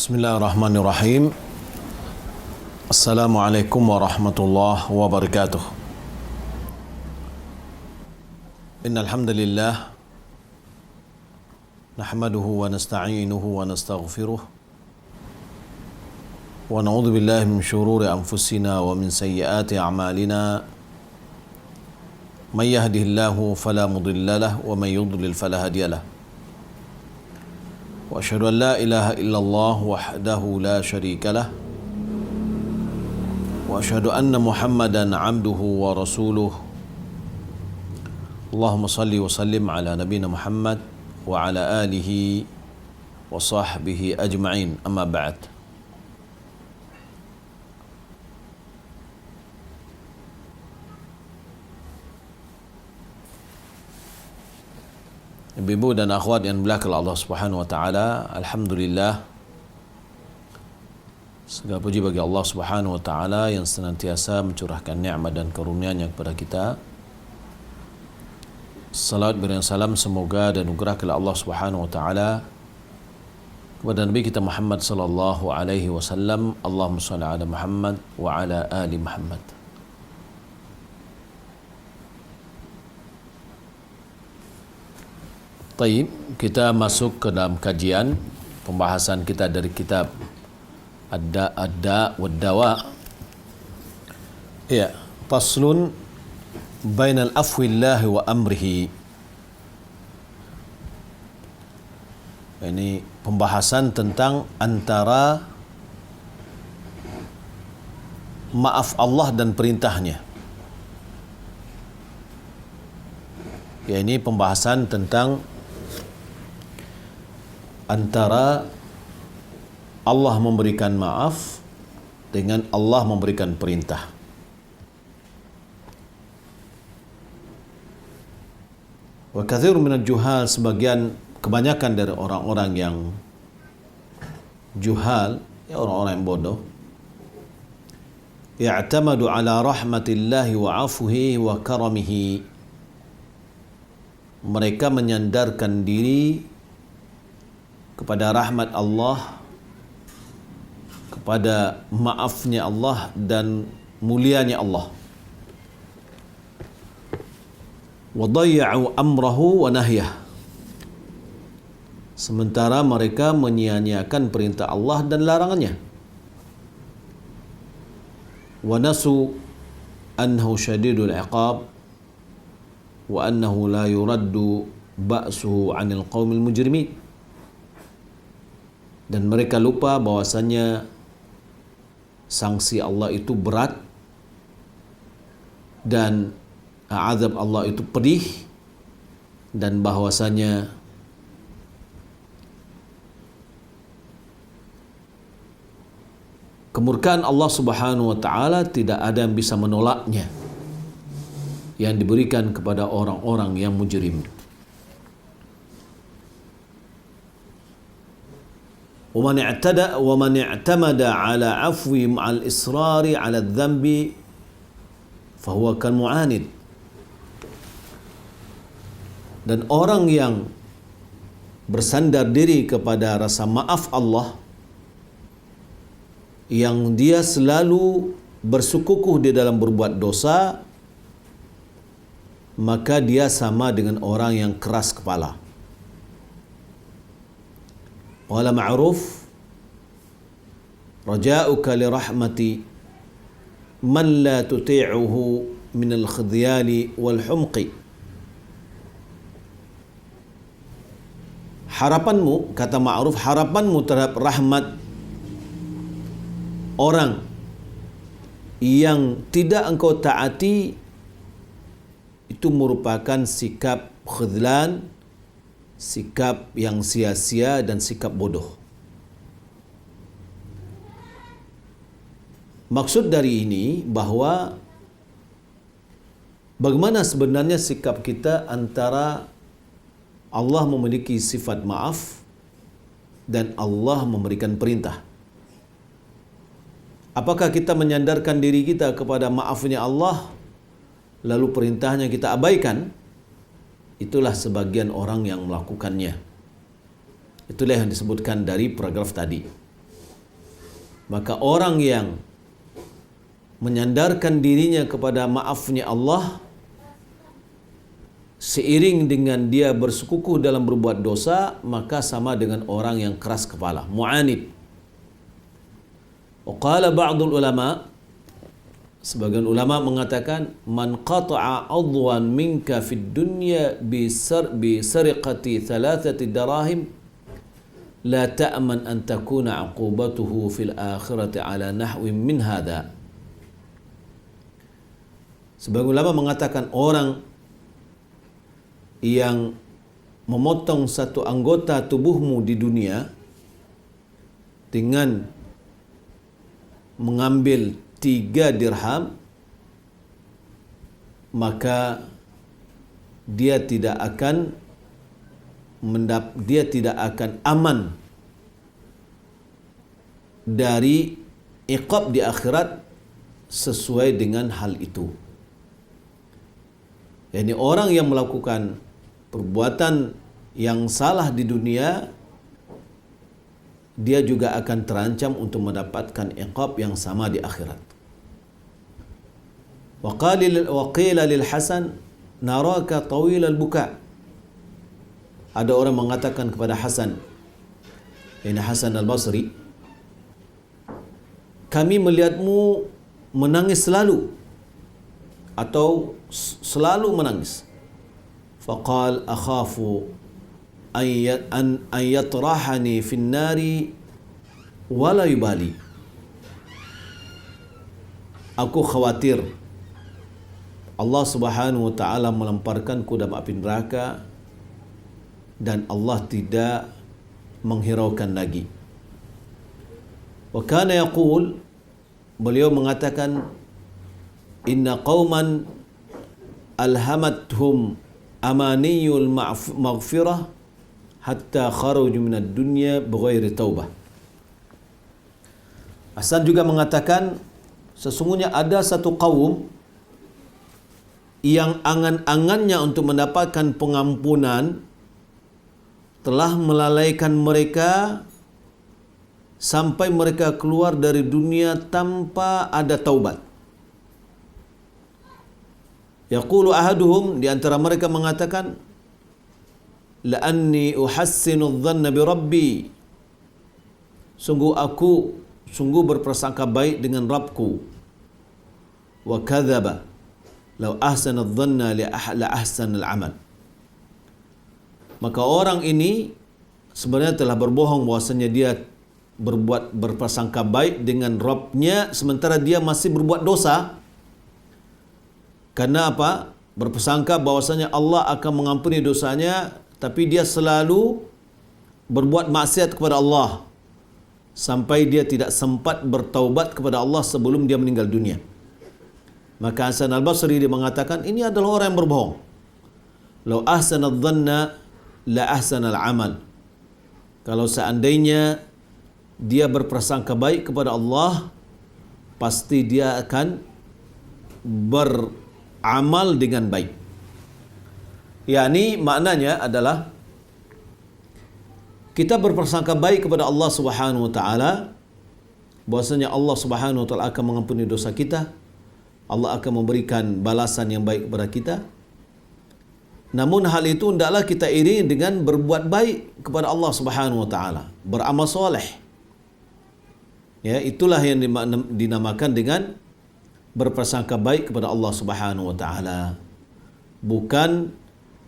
Bismillahirrahmanirrahim. Assalamualaikum warahmatullahi wabarakatuh. Innal hamdalillah nahmaduhu wa nasta'inuhu wa nastaghfiruh wa na'udzu billahi min shururi anfusina wa min sayyiati a'malina. May yahdihillahu fala mudilla lahu wa may yudlil fala hadiya lahu. Wa asyhadu an la ilaha illallah wahdahu la syarika lah. Wa asyhadu anna Muhammadan abduhu wa rasuluh. Allahumma salli wa sallim ala nabiyina Muhammad wa ala alihi wa sahbihi ajma'in. Amma ba'd. Ibu dan akhwat yang dimuliakan Allah Subhanahu wa taala, alhamdulillah segala puji bagi Allah Subhanahu wa taala yang senantiasa mencurahkan nikmat dan karunia-Nya kepada kita. Salat dan salam semoga dan anugerah kepada Allah Subhanahu wa taala kepada Nabi kita Muhammad sallallahu alaihi wasallam. Allahumma shalli ala Muhammad wa ala ali Muhammad. Baik, kita masuk ke dalam kajian pembahasan kita dari kitab Ad-Da' wad-Dawa. Ya, faslun bainal afwillahi wa amrihi. Ini pembahasan tentang antara maaf Allah dan perintahnya. Ya, ini pembahasan tentang antara Allah memberikan maaf dengan Allah memberikan perintah. Wa katsirun minal juhal, kebanyakan dari orang-orang yang juhal, ya orang-orang yang bodoh, ya'tamadu ala rahmatillahi wa afuhi wa karamihi. Mereka menyandarkan diri kepada rahmat Allah, kepada maafnya Allah dan mulianya Allah. Wa dayya'u amrahu wa nahyah. Sementara mereka menyia-nyiakan perintah Allah dan larangannya. Wa nasu annahu syadidul iqab wa annahu la yuraddu ba'suhu 'anil qaumil mujrimin. Dan mereka lupa bahwasannya sanksi Allah itu berat dan azab Allah itu pedih, dan bahwasanya kemurkaan Allah Subhanahu wa taala tidak ada yang bisa menolaknya yang diberikan kepada orang-orang yang mujrim. ومن اعتمد على عفو مع الإصرار على الذنب فهو كالمعاند. Dan orang yang bersandar diri kepada rasa maaf Allah, yang dia selalu bersikukuh di dalam berbuat dosa, maka dia sama dengan orang yang keras kepala. Wala ma'ruf raja'uka li rahmati man la tuti'uhu min al-khidhyali wal humqi. Harapanmu, kata Ma'ruf, harapanmu terhadap rahmat orang yang tidak engkau taati itu merupakan sikap khidlan, sikap yang sia-sia dan sikap bodoh. Maksud dari ini bahawa bagaimana sebenarnya sikap kita antara Allah memiliki sifat maaf dan Allah memberikan perintah. Apakah kita menyandarkan diri kita kepada maafnya Allah lalu perintahnya kita abaikan? Itulah sebagian orang yang melakukannya. Itulah yang disebutkan dari paragraf tadi. Maka orang yang menyandarkan dirinya kepada maafnya Allah seiring dengan dia bersekukuh dalam berbuat dosa, maka sama dengan orang yang keras kepala, mu'anid. Qala ba'dul ulama, sebagian ulama mengatakan, man qata'a adwan minka fid dunya bi sariqati thalathati darahim la ta'man an takuna 'uqubatuhu fil akhirati ala nahwin min hadha. Sebagian ulama mengatakan orang yang memotong satu anggota tubuhmu di dunia dengan mengambil 3 dirham, maka dia tidak akan aman dari iqab di akhirat sesuai dengan hal itu. Yani orang yang melakukan perbuatan yang salah di dunia, dia juga akan terancam untuk mendapatkan iqab yang sama di akhirat. Wa qila lil Hasan naraka tawil al buka. Ada orang mengatakan kepada Hasan, ini Hasan al-Basri, kami melihatmu menangis selalu atau selalu menangis. Faqal akhafu an yatrahani fin nari wala yubali. Aku khawatir Allah Subhanahu wa taala melemparkanku dalam api neraka dan Allah tidak menghiraukan lagi. Wa kana yaqul, beliau mengatakan, inna qauman alhamathum amaniyul maghfirah hatta kharaju minad dunya bighairi taubah. Hasan juga mengatakan, sesungguhnya ada satu kaum yang angan-angannya untuk mendapatkan pengampunan telah melalaikan mereka sampai mereka keluar dari dunia tanpa ada taubat. Yaqulu ahaduhum, di antara mereka mengatakan, la anni uhassinu adh-dhanna bi rabbi, sungguh berprasangka baik dengan Rabbku. Wa kadzaba law ahsana adh-dhanna la ahsana al-amal. Maka orang ini sebenarnya telah berbohong bahwasanya dia berprasangka baik dengan Rabbnya sementara dia masih berbuat dosa. Karena apa? Berprasangka bahwasanya Allah akan mengampuni dosanya, tapi dia selalu berbuat maksiat kepada Allah sampai dia tidak sempat bertaubat kepada Allah sebelum dia meninggal dunia. Maka Hasan al-Basri dia mengatakan, ini adalah orang yang berbohong. Lau ahsana adh-dhanna la ahsana al-amal. Kalau seandainya dia berprasangka baik kepada Allah, pasti dia akan beramal dengan baik. Yani maknanya adalah kita berprasangka baik kepada Allah Subhanahu wa taala, bahwasanya Allah Subhanahu wa taala akan mengampuni dosa kita, Allah akan memberikan balasan yang baik kepada kita. Namun hal itu hendaklah kita iringi dengan berbuat baik kepada Allah Subhanahu wa taala, beramal soleh. Ya, itulah yang dinamakan dengan berprasangka baik kepada Allah Subhanahu wa taala. Bukan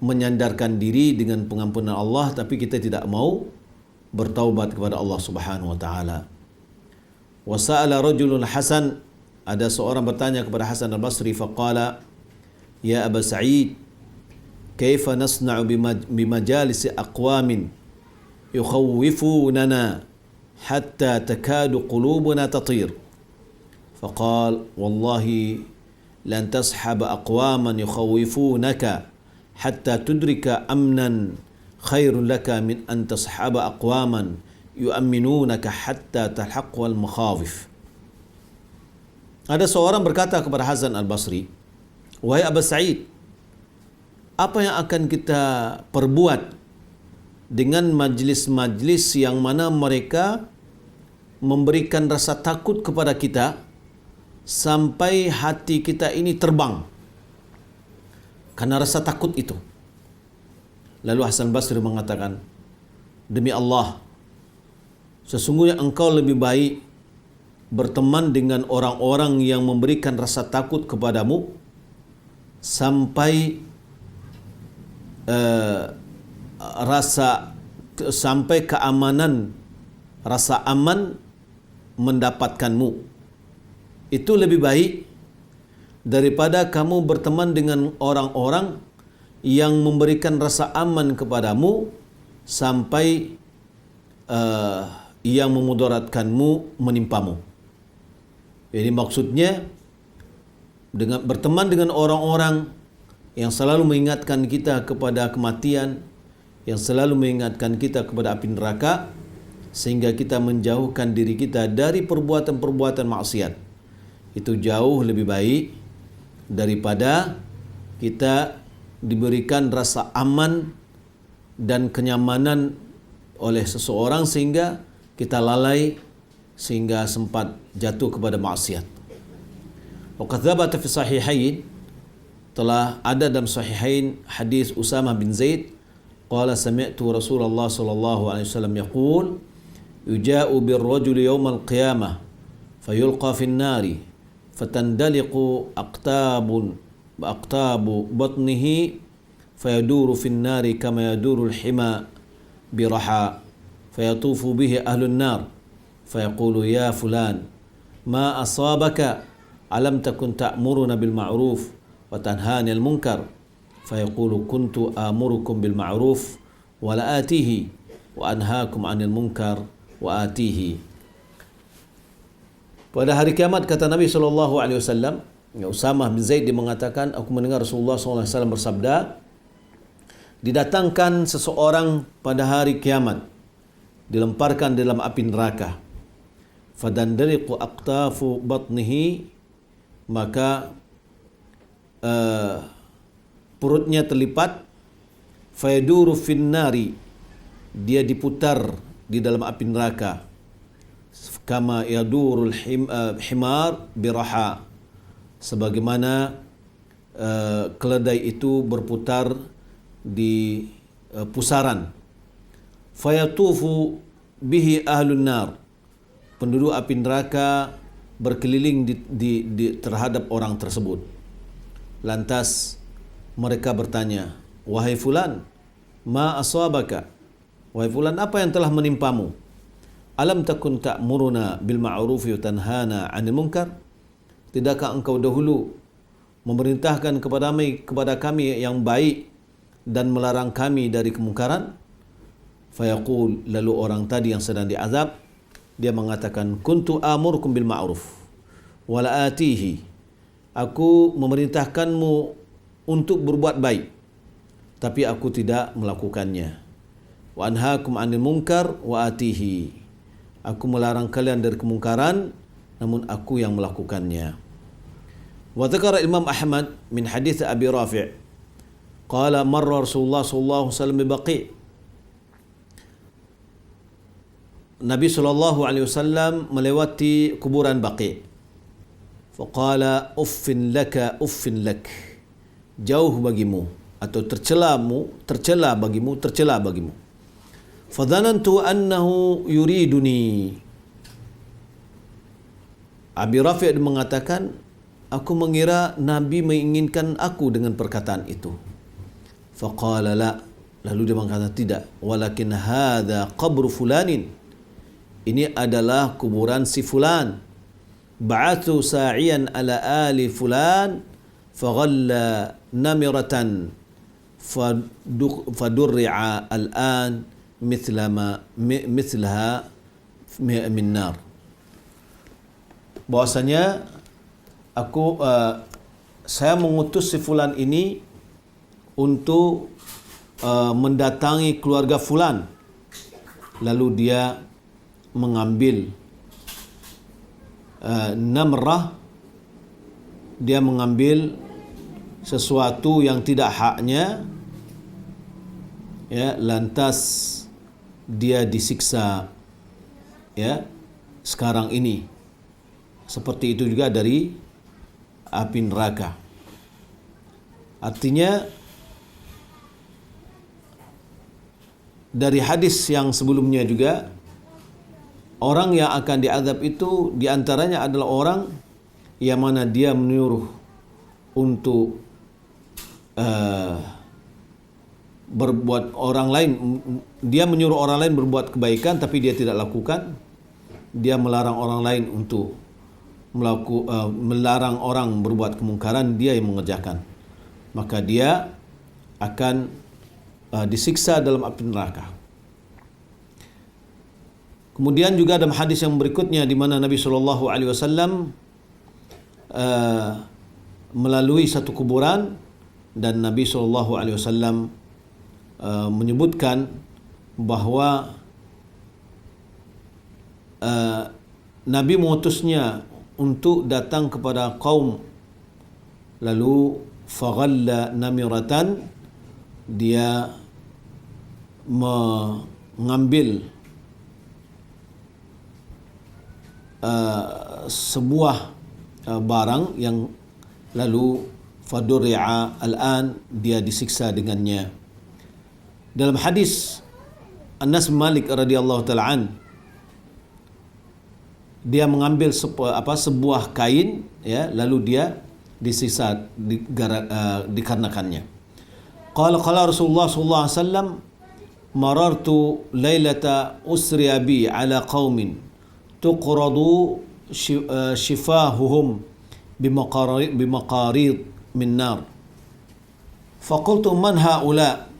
menyandarkan diri dengan pengampunan Allah tapi kita tidak mau bertaubat kepada Allah Subhanahu wa taala. Wa sa'ala rajulun Hasan, ada seorang bertanya kepada Hasan al-Basri, faqala, ya Aba Sa'id, kaifa nasna'u bimajalisi aqwamin yukhawwifunana hatta takadu qulubuna tatir. Faqal, wallahi lan tashab aqwaman yukhawwifunaka hatta tudrika amnan khairun laka min an tashab aqwaman yu'minunaka hatta talhaqwal makhawif. Ada seorang berkata kepada Hasan al-Basri, wahai Aba Sa'id, apa yang akan kita perbuat dengan majlis-majlis yang mana mereka memberikan rasa takut kepada kita sampai hati kita ini terbang karena rasa takut itu. Lalu Hasan Basri mengatakan, demi Allah, sesungguhnya engkau lebih baik berteman dengan orang-orang yang memberikan rasa takut kepadamu sampai sampai keamanan, rasa aman mendapatkanmu. Itu lebih baik daripada kamu berteman dengan orang-orang yang memberikan rasa aman kepadamu sampai yang memudaratkanmu menimpamu. Jadi maksudnya dengan berteman dengan orang-orang yang selalu mengingatkan kita kepada kematian, yang selalu mengingatkan kita kepada api neraka, sehingga kita menjauhkan diri kita dari perbuatan-perbuatan maksiat. Itu jauh lebih baik daripada kita diberikan rasa aman dan kenyamanan oleh seseorang sehingga kita lalai, sehingga sempat jatuh kepada maksiat. Waqad thabata fi sahihain, telah ada dalam sahihain hadis Usamah bin Zaid qala sami'tu Rasulullah sallallahu alaihi wasallam yaqul yuja'u birrajul yawmal qiyamah fayulqa fin nari fatandaliqu aqtabu batnihi fayaduru fin nari kama yaduru al-hima biraha fayatufu bihi ahlun nar fayaqulu ya fulan ma asabaka alam takun ta'muruna bil ma'ruf wa tanhani al munkar fayaqulu kuntu amurukum bil ma'ruf wa la atihi wa anhaakum 'anil munkar wa atihi. Pada hari kiamat, kata Nabi SAW, Usamah bin Zaid dia mengatakan, aku mendengar Rasulullah SAW bersabda, didatangkan seseorang pada hari kiamat, dilemparkan dalam api neraka, fadandaliqu aqtafu batnihi, maka perutnya terlipat, fayaduru finnari, dia diputar di dalam api neraka, kama yadurul himar biraha, sebagaimana keledai itu berputar di pusaran. Fayatufu bihi ahlun nar, penduduk api neraka berkeliling terhadap orang tersebut. Lantas mereka bertanya, wahai fulan, ma asabaka, wahai fulan, apa yang telah menimpamu? Alam takun ta'muruna bil ma'ruf wa tanhana 'anil munkar? Tidakkah engkau dahulu memerintahkan kepada kami yang baik dan melarang kami dari kemungkaran? Fayaqul, lalu orang tadi yang sedang diazab, dia mengatakan, kuntu amurukum bil ma'ruf wa la atihi, aku memerintahkanmu untuk berbuat baik tapi aku tidak melakukannya. Wa anhaakum 'anil munkar wa atihi, aku melarang kalian dari kemungkaran namun aku yang melakukannya. Wa dzakara Imam Ahmad min hadits Abi Rafi' qala marra Rasulullah sallallahu alaihi wasallam bi Baqi', Nabi sallallahu alaihi wasallam melewati kuburan Baqi', faqala uffin laka uffin lak, jauh bagimu atau tercela bagimu. Fadhanantu annahu yuriduni, Abi Rafi' mengatakan, aku mengira Nabi menginginkan aku dengan perkataan itu. Faqala la, lalu dia mengatakan tidak, walakin hadha qabru fulanin, ini adalah kuburan si fulan. Ba'athu sa'iyan ala ali fulan faghalla namiratan fadurri'a al'an mithlaha min nar. Bahwasanya saya mengutus si fulan ini untuk mendatangi keluarga fulan, lalu dia mengambil namrah, dia mengambil sesuatu yang tidak haknya, ya, lantas dia disiksa, ya, sekarang ini. Seperti itu juga dari api neraka. Artinya dari hadis yang sebelumnya juga, orang yang akan diazab itu diantaranya adalah orang yang mana dia menyuruh untuk berbuat orang lain, dia menyuruh orang lain berbuat kebaikan tapi dia tidak lakukan. Dia melarang orang lain untuk melarang orang berbuat kemungkaran, dia yang mengerjakan. Maka dia akan disiksa dalam api neraka. Kemudian juga dalam hadis yang berikutnya di mana Nabi SAW melalui satu kuburan dan Nabi SAW menyebutkan bahawa Nabi mengutusnya untuk datang kepada kaum, lalu faghalla namiratan, dia mengambil sebuah barang yang lalu fadurri'a, al-an, dia disiksa dengannya. Dalam hadis Anas bin Malik radhiyallahu taala an, dia mengambil sebuah kain, ya, lalu dia disiksa dikarenakannya. Qala Rasulullah sallallahu alaihi wasallam, marartu lailata usriya bi ala qaumin tuqradu shifahuhum bimaqarid min nar. Faqultu man haula?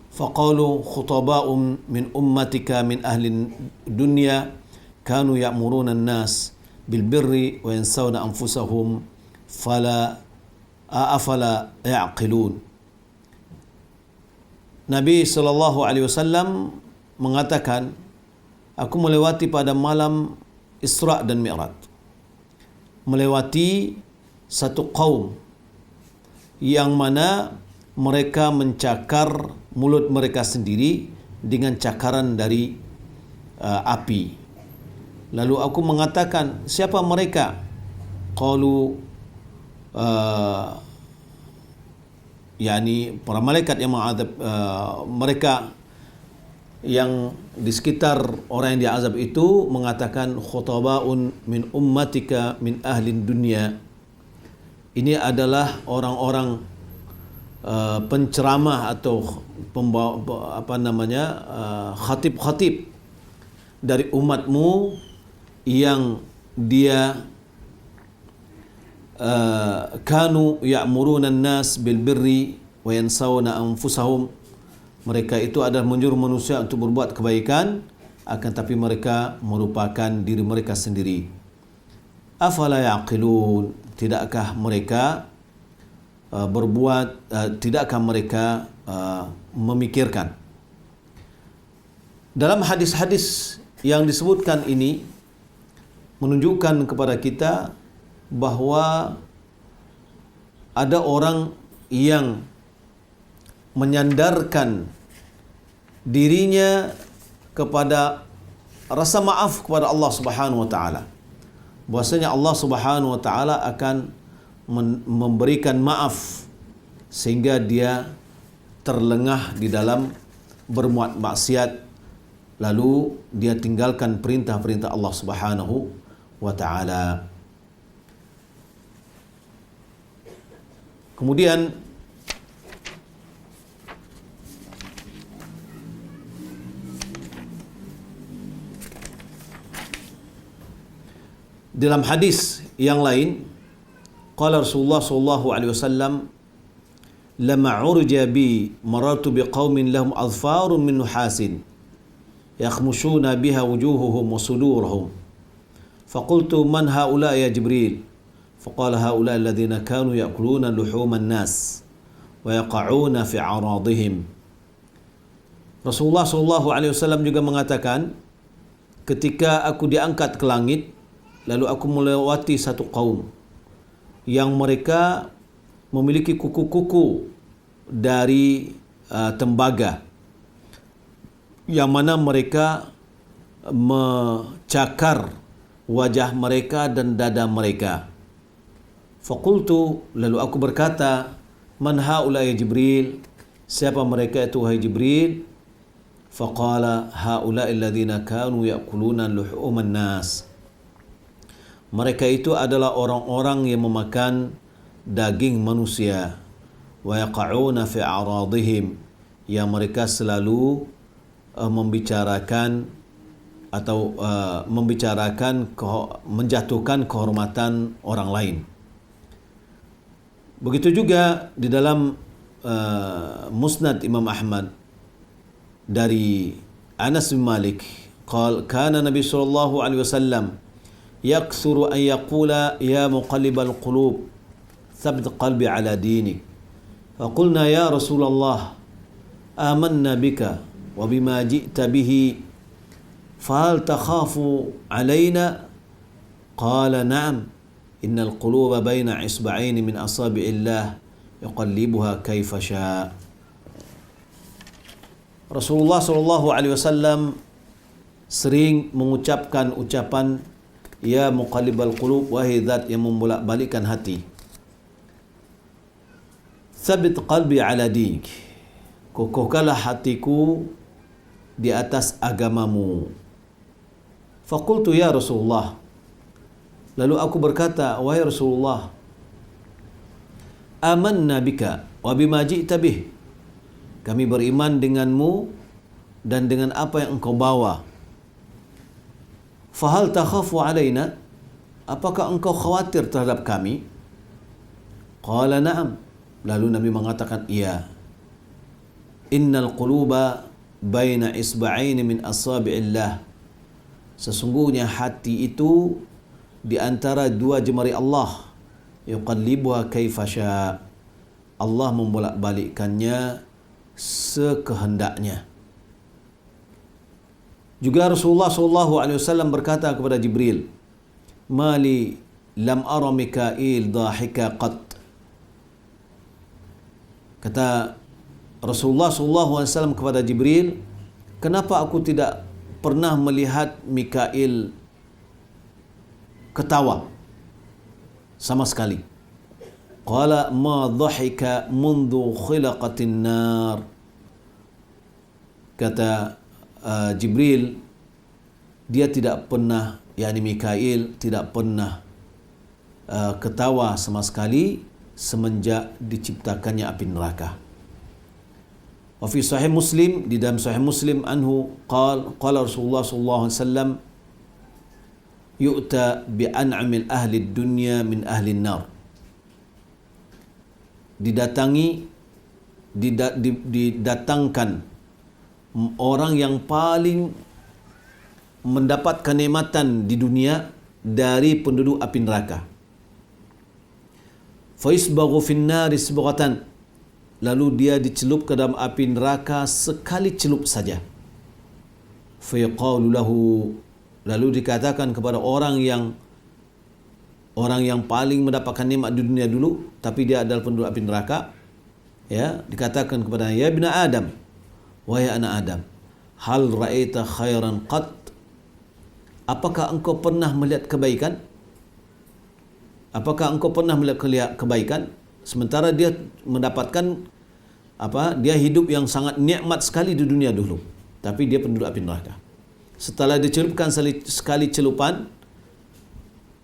Faqalu khutaba'un min ummatika min ahli dunya kanu ya'muruna an-nas bil birri wa yansawna anfusahum afala ya'qilun. Nabi sallallahu alaihi wasallam mengatakan, aku melewati pada malam Isra dan Mi'raj, melewati satu kaum yang mana mereka mencakar mulut mereka sendiri dengan cakaran dari api. Lalu aku mengatakan, siapa mereka? Qalu yakni para malaikat yang mengazab mereka yang di sekitar orang yang diazab itu mengatakan, khutaba'un min ummatika min ahli dunya. Ini adalah orang-orang penceramah atau khatib-khatib dari umatmu yang dia kanu ya'muruna an-nas bil birri wa yansawna anfusahum. Mereka itu adalah menyuruh manusia untuk berbuat kebaikan, akan tapi mereka merupakan diri mereka sendiri. Afala ya'qilun? Tidakkah mereka tidakkah mereka memikirkan? Dalam hadis-hadis yang disebutkan ini menunjukkan kepada kita bahawa ada orang yang menyandarkan dirinya kepada rasa maaf kepada Allah Subhanahu wa taala. Bahwasanya Allah Subhanahu wa taala akan memberikan maaf sehingga dia terlengah di dalam berbuat maksiat, lalu dia tinggalkan perintah-perintah Allah Subhanahu wa taala. Kemudian dalam hadis yang lain, qala Rasulullah sallallahu alaihi wasallam, lama urja bi marartu biqaumin lahum adfarun min nuhasin yakhmushuna biha wujuhuhum wa sudurhum. Faqultu man haula ya Jibril? Faqala haula alladhina kanu ya'kuluna luhuman nas wa yaqa'una fi aradihim. Rasulullah sallallahu alaihi wasallam juga mengatakan, ketika aku diangkat ke langit, lalu aku melewati satu kaum yang mereka memiliki kuku-kuku dari tembaga, yang mana mereka mencakar wajah mereka dan dada mereka. Faqultu, lalu aku berkata, man haula ya Jibril? Siapa mereka itu wahai Jibril? Faqala haula alladhina kanu ya'kuluna luhuman nas. Mereka itu adalah orang-orang yang memakan daging manusia. Wa yaqa'una fi a'radihim, yang mereka selalu membicarakan atau menjatuhkan kehormatan orang lain. Begitu juga di dalam Musnad Imam Ahmad dari Anas bin Malik, qala kana Nabi sallallahu alaihi wasallam yakthuru an yaqula ya muqallibal qulub thabbit qalbi ala dinik. Faqulna ya Rasulullah amanna bika wa bima ji'ta bihi fahal takhafu alaina? Qala na'am innal quluba baina isba'aini min asabi'illah yuqallibuha kaifa syaa. Rasulullah sallallahu alaihi wasallam sering mengucapkan ucapan ya muqallibal qulub, wahai zat yang membolak-balikkan hati, tsabbit qalbi ala dinik, kokohkanlah hatiku di atas agamamu. Faqultu ya Rasulullah, lalu aku berkata, wahai Rasulullah, amanna bika wa bima ji'ta bih, kami beriman denganmu dan dengan apa yang engkau bawa. Fahal takhafu alaina, apakah engkau khawatir terhadap kami? Qala na'am, lalu Nabi mengatakan iya. Innal quluba baina isba'aini min asabi'illah, sesungguhnya hati itu di antara dua jemari Allah, yuqallibuha kaifa syaa, Allah membolak-balikkannya sekehendaknya. Juga Rasulullah sallallahu alaihi wasallam berkata kepada Jibril, mali lam ara Mikail dhahika qat. Kata Rasulullah sallallahu alaihi wasallam kepada Jibril, kenapa aku tidak pernah melihat Mikail ketawa sama sekali? Qala ma dhahika mundu khilaqatin nar. Kata Jibril, dia tidak pernah, yakni Mikail tidak pernah ketawa sama sekali semenjak diciptakannya api neraka. Wa fi sahih Muslim, di dalam sahih Muslim anhu qala Rasulullah sallallahu alaihi wasallam, yu'ta bi an'amil ahli dunya min ahli nar. Didatangkan orang yang paling mendapat kenikmatan di dunia dari penduduk api neraka. Fa isbaghu fin nari isbaghatan, lalu dia dicelup ke dalam api neraka sekali celup saja. Fa yaqalu lahu, lalu dikatakan kepada orang yang paling mendapatkan nikmat di dunia dulu, tapi dia adalah penduduk api neraka, ya, dikatakan kepada ya ibn Adam, wahai anak Adam, hal ra'aita khairan qat, apakah engkau pernah melihat kebaikan? Apakah engkau pernah melihat kebaikan? Sementara dia mendapatkan dia hidup yang sangat nikmat sekali di dunia dulu, tapi dia penduduk api neraka. Setelah dicelupkan sekali celupan,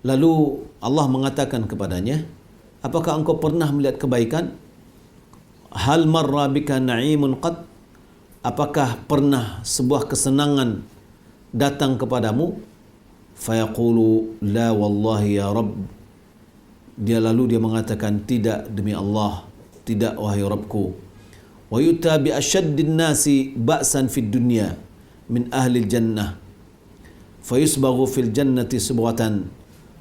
lalu Allah mengatakan kepadanya, apakah engkau pernah melihat kebaikan? Hal marra bika na'imun qat, apakah pernah sebuah kesenangan datang kepadamu? Fayaqulu la wallahi ya Rabb, dia mengatakan tidak demi Allah, tidak wahai Rabbku. Wa yuta bi asyaddin nasi ba'san fid dunya min ahli jannah fayusbaghu fil jannati subghatan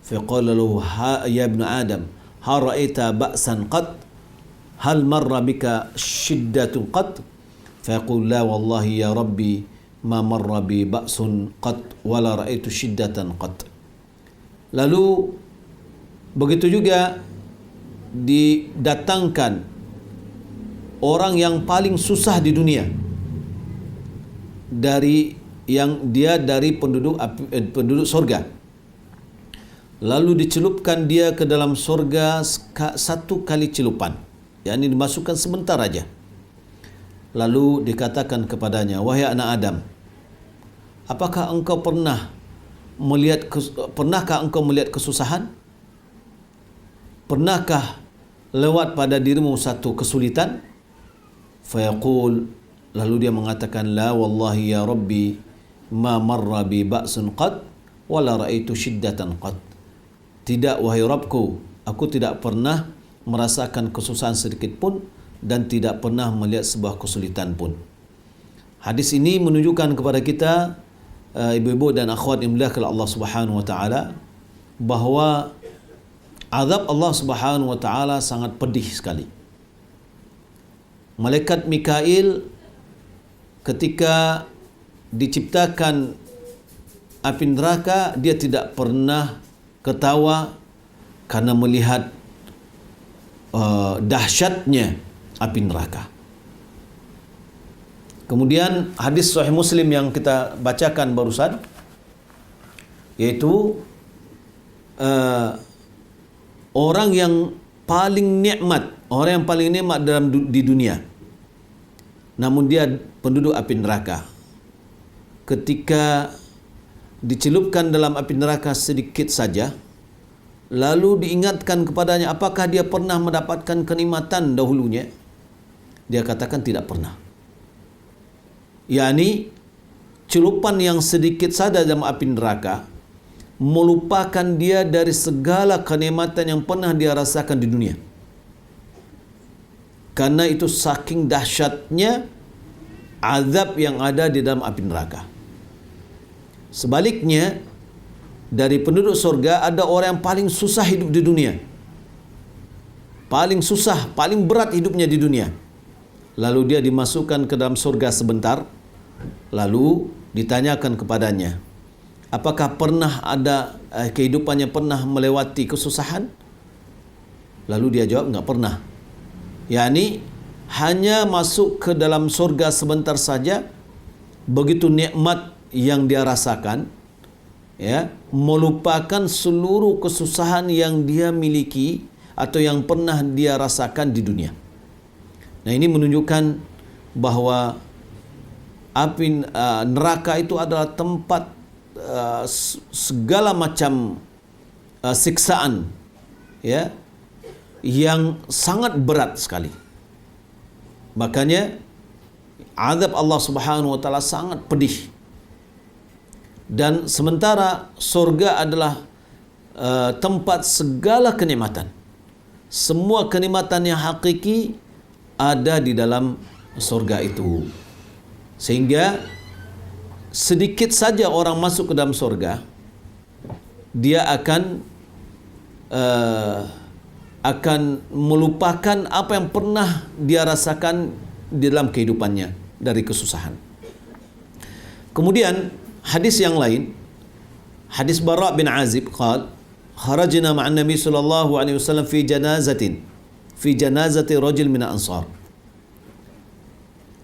faqala lahu ya ibn Adam hal ra'aita ba'san qat, hal marra bika shiddatun qat? Fayaqul la wallahi ya Rabbi ma marra bi ba'sun qat wala ra'aitu shiddatan qat. Lalu begitu juga didatangkan orang yang paling susah di dunia, dari penduduk surga. lalu dicelupkan dia ke dalam surga satu kali celupan, yakni dimasukkan sebentar aja. Lalu dikatakan kepadanya, wahai anak Adam, apakah engkau pernahkah engkau melihat kesusahan? Pernahkah lewat pada dirimu satu kesulitan? Fayaqul, lalu dia mengatakan, la wallahi ya Rabbi, ma marra bi ba'sun qad wala ra'aitu shiddatan qad. Tidak wahai Rabbku, aku tidak pernah merasakan kesusahan sedikit pun dan tidak pernah melihat sebuah kesulitan pun. Hadis ini menunjukkan kepada kita, ibu-ibu dan akhwat yang dimuliakan Allah Subhanahu wa taala, bahawa azab Allah Subhanahu wa taala sangat pedih sekali. Malaikat Mikail ketika diciptakan api neraka, dia tidak pernah ketawa karena melihat dahsyatnya api neraka. Kemudian hadis Sahih Muslim yang kita bacakan barusan, yaitu orang yang paling nikmat di dunia, namun dia penduduk api neraka. Ketika dicelupkan dalam api neraka sedikit saja, lalu diingatkan kepadanya, apakah dia pernah mendapatkan kenikmatan dahulunya? Dia katakan tidak pernah. Yani celupan yang sedikit saja dalam api neraka melupakan dia dari segala kenikmatan yang pernah dia rasakan di dunia. Karena itu saking dahsyatnya azab yang ada di dalam api neraka. Sebaliknya, dari penduduk surga ada orang yang paling susah hidup di dunia. Paling susah, paling berat hidupnya di dunia. Lalu dia dimasukkan ke dalam surga sebentar. Lalu ditanyakan kepadanya, apakah pernah ada kehidupannya pernah melewati kesusahan? Lalu dia jawab, enggak pernah. Yani hanya masuk ke dalam surga sebentar saja, begitu nikmat yang dia rasakan, ya, melupakan seluruh kesusahan yang dia miliki atau yang pernah dia rasakan di dunia. Nah, ini menunjukkan bahawa api neraka itu adalah tempat segala macam siksaan, ya, yang sangat berat sekali. Makanya azab Allah Subhanahu wa taala sangat pedih. Dan sementara surga adalah tempat segala kenikmatan. Semua kenikmatan yang hakiki ada di dalam surga itu. Sehingga sedikit saja orang masuk ke dalam surga, dia akan melupakan apa yang pernah dia rasakan di dalam kehidupannya dari kesusahan. Kemudian hadis yang lain, hadis Bara bin Azib qala kharajna ma'an Nabi sallallahu alaihi wasallam fi janazati rajul min al-ansar.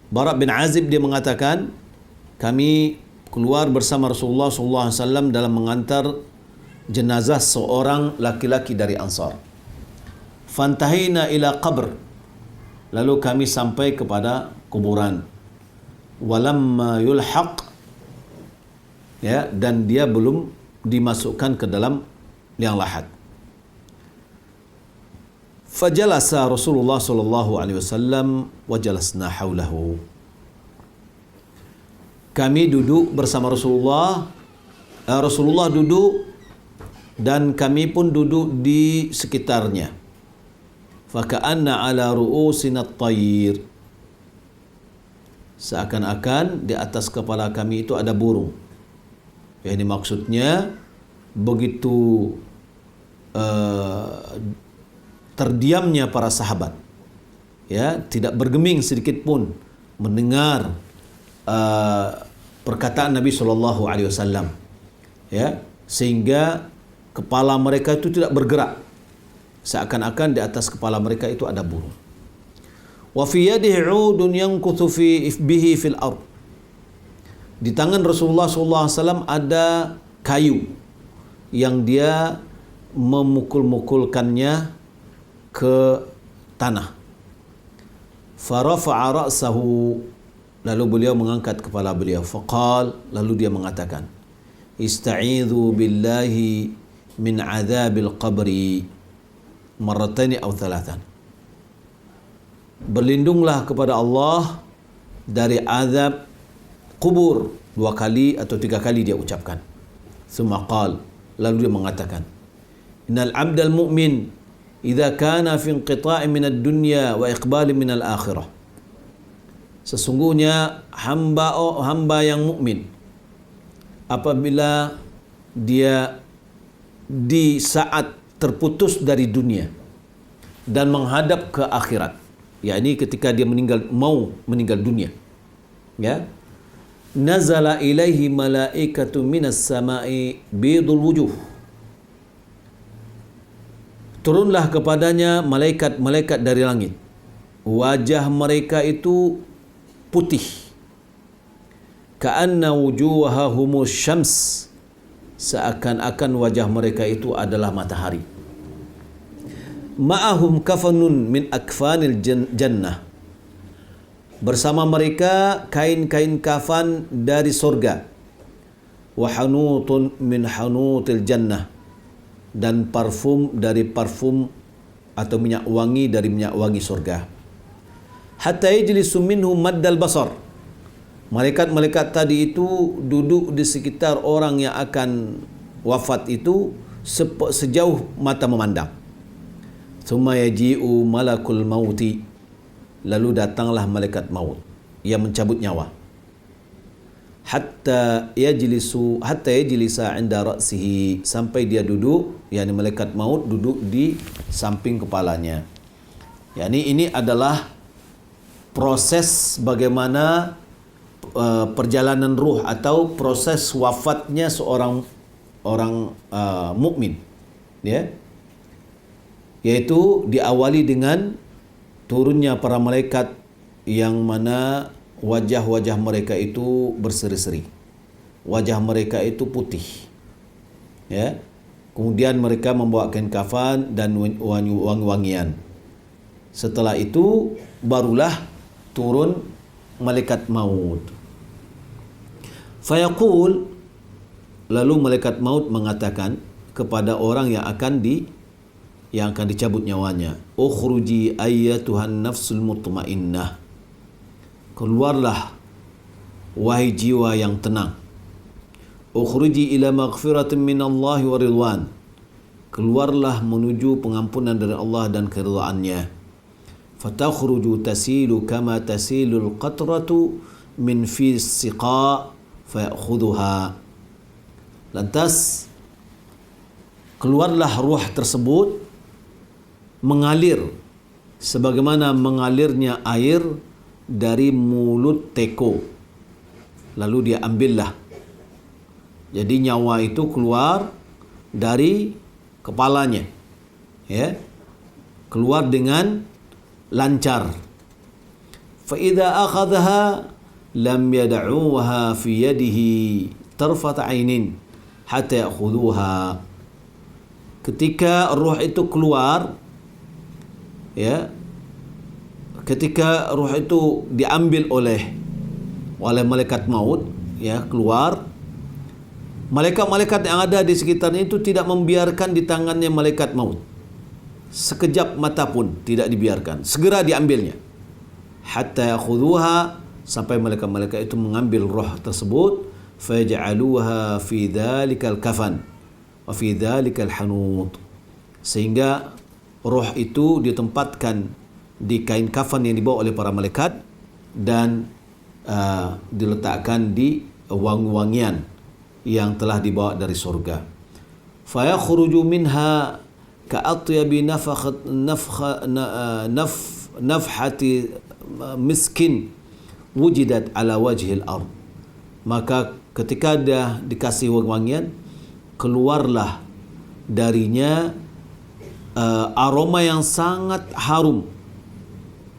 Bara bin Azib dia mengatakan, kami keluar bersama Rasulullah sallallahu alaihi wasallam dalam mengantar jenazah seorang laki-laki dari Ansar. Fantahina ila qabr, lalu kami sampai kepada kuburan. Walamma yulhaq, ya, dan dia belum dimasukkan ke dalam liang lahat. Fajalasa Rasulullah sallallahu alaihi wasallam wa jalasna haulahu. Kami duduk bersama Rasulullah, Rasulullah duduk dan kami pun duduk di sekitarnya. Faka'anna ala ru'usina at-tayr, seakan-akan di atas kepala kami itu ada burung. Ini maksudnya begitu terdiamnya para sahabat, ya, tidak bergeming sedikit pun mendengar perkataan Nabi sallallahu alaihi wasallam, ya, sehingga kepala mereka itu tidak bergerak, seakan-akan di atas kepala mereka itu ada burung. Wa fi yadihi 'udun yankuthu bihi fil ard. Di tangan Rasulullah sallallahu alaihi wasallam ada kayu yang dia memukul-mukulkannya ke tanah. Farafa'a ra'sahu, lalu beliau mengangkat kepala beliau. Faqal, lalu dia mengatakan, Ista'idhu billahi min azabil qabri marratani aw thalathan. Berlindunglah kepada Allah dari azab kubur 2 kali atau 3 kali dia ucapkan. Summa qal, lalu dia mengatakan, Innal abdal mu'min idza kana fi inqita'in min ad-dunya wa iqbalin min al-akhirah. Sesungguhnya hamba yang mukmin apabila dia di saat terputus dari dunia dan menghadap ke akhirat, yakni ketika dia mau meninggal dunia, ya, nazala ilaihi malaikatu minas sama'i bidul wujuh, turunlah kepadanya malaikat-malaikat dari langit, wajah mereka itu putih, ka'anna wujuhahumus syams, seakan-akan wajah mereka itu adalah matahari. Ma'ahum kafanun min akfanil jannah, bersama mereka kain-kain kafan dari surga. Wa hanutun min hanutil jannah, dan parfum dari parfum atau minyak wangi dari minyak wangi surga. Hatta yajlisu minhu maddal basar, malaikat-malaikat tadi itu duduk di sekitar orang yang akan wafat itu sejauh mata memandang. Thumma yaji'u malakul mauti, lalu datanglah malaikat maut yang mencabut nyawa. Hatta yajlisa 'inda ra'sihi, sampai dia duduk, yakni malaikat maut duduk di samping kepalanya. Yakni ini adalah proses bagaimana perjalanan ruh atau proses wafatnya seorang mukmin, ya, yaitu diawali dengan turunnya para malaikat yang mana wajah-wajah mereka itu berseri-seri, wajah mereka itu putih, ya, kemudian mereka membawa kain kafan dan wangi-wangian. Setelah itu barulah turun malaikat maut. Fayaqul, lalu malaikat maut mengatakan kepada orang yang akan dicabut nyawanya, ukhruji ayyatuhan nafsul mutmainnah, keluarlah wahai jiwa yang tenang. Ukhruji ila maghfiratin minallahi wa ridwan, keluarlah menuju pengampunan dari Allah dan keridhaannya. Fatakhruju tasilu kama tasilul qatratu min fi siqa fayakhudhuha. Lantas keluarlah ruh tersebut mengalir sebagaimana mengalirnya air dari mulut teko, lalu dia ambillah. Jadi nyawa itu keluar dari kepalanya, ya, keluar dengan lancar. Fa idza akhadhaha lam yad'uha fi yadihi tarfat 'ainin hatta ya'khudhuha. Ketika ruh itu keluar, ya, ketika ruh itu diambil oleh malaikat maut, ya, keluar, malaikat-malaikat yang ada di sekitarnya itu tidak membiarkan di tangannya malaikat maut. Sekejap mata pun tidak dibiarkan, segera diambilnya. Hatta yakhudhuha, sampai malaikat-malaikat itu mengambil roh tersebut. Faj'aluha fi dhalikal kafan wa fi dhalikal hanut, sehingga roh itu ditempatkan di kain kafan yang dibawa oleh para malaikat dan diletakkan di wangi-wangian yang telah dibawa dari surga. Fa yakhruju minha ka'atyabi nafhati miskin wujidat ala wajhil ard. Maka ketika dia dikasih wangi-wangian, keluarlah darinya aroma yang sangat harum,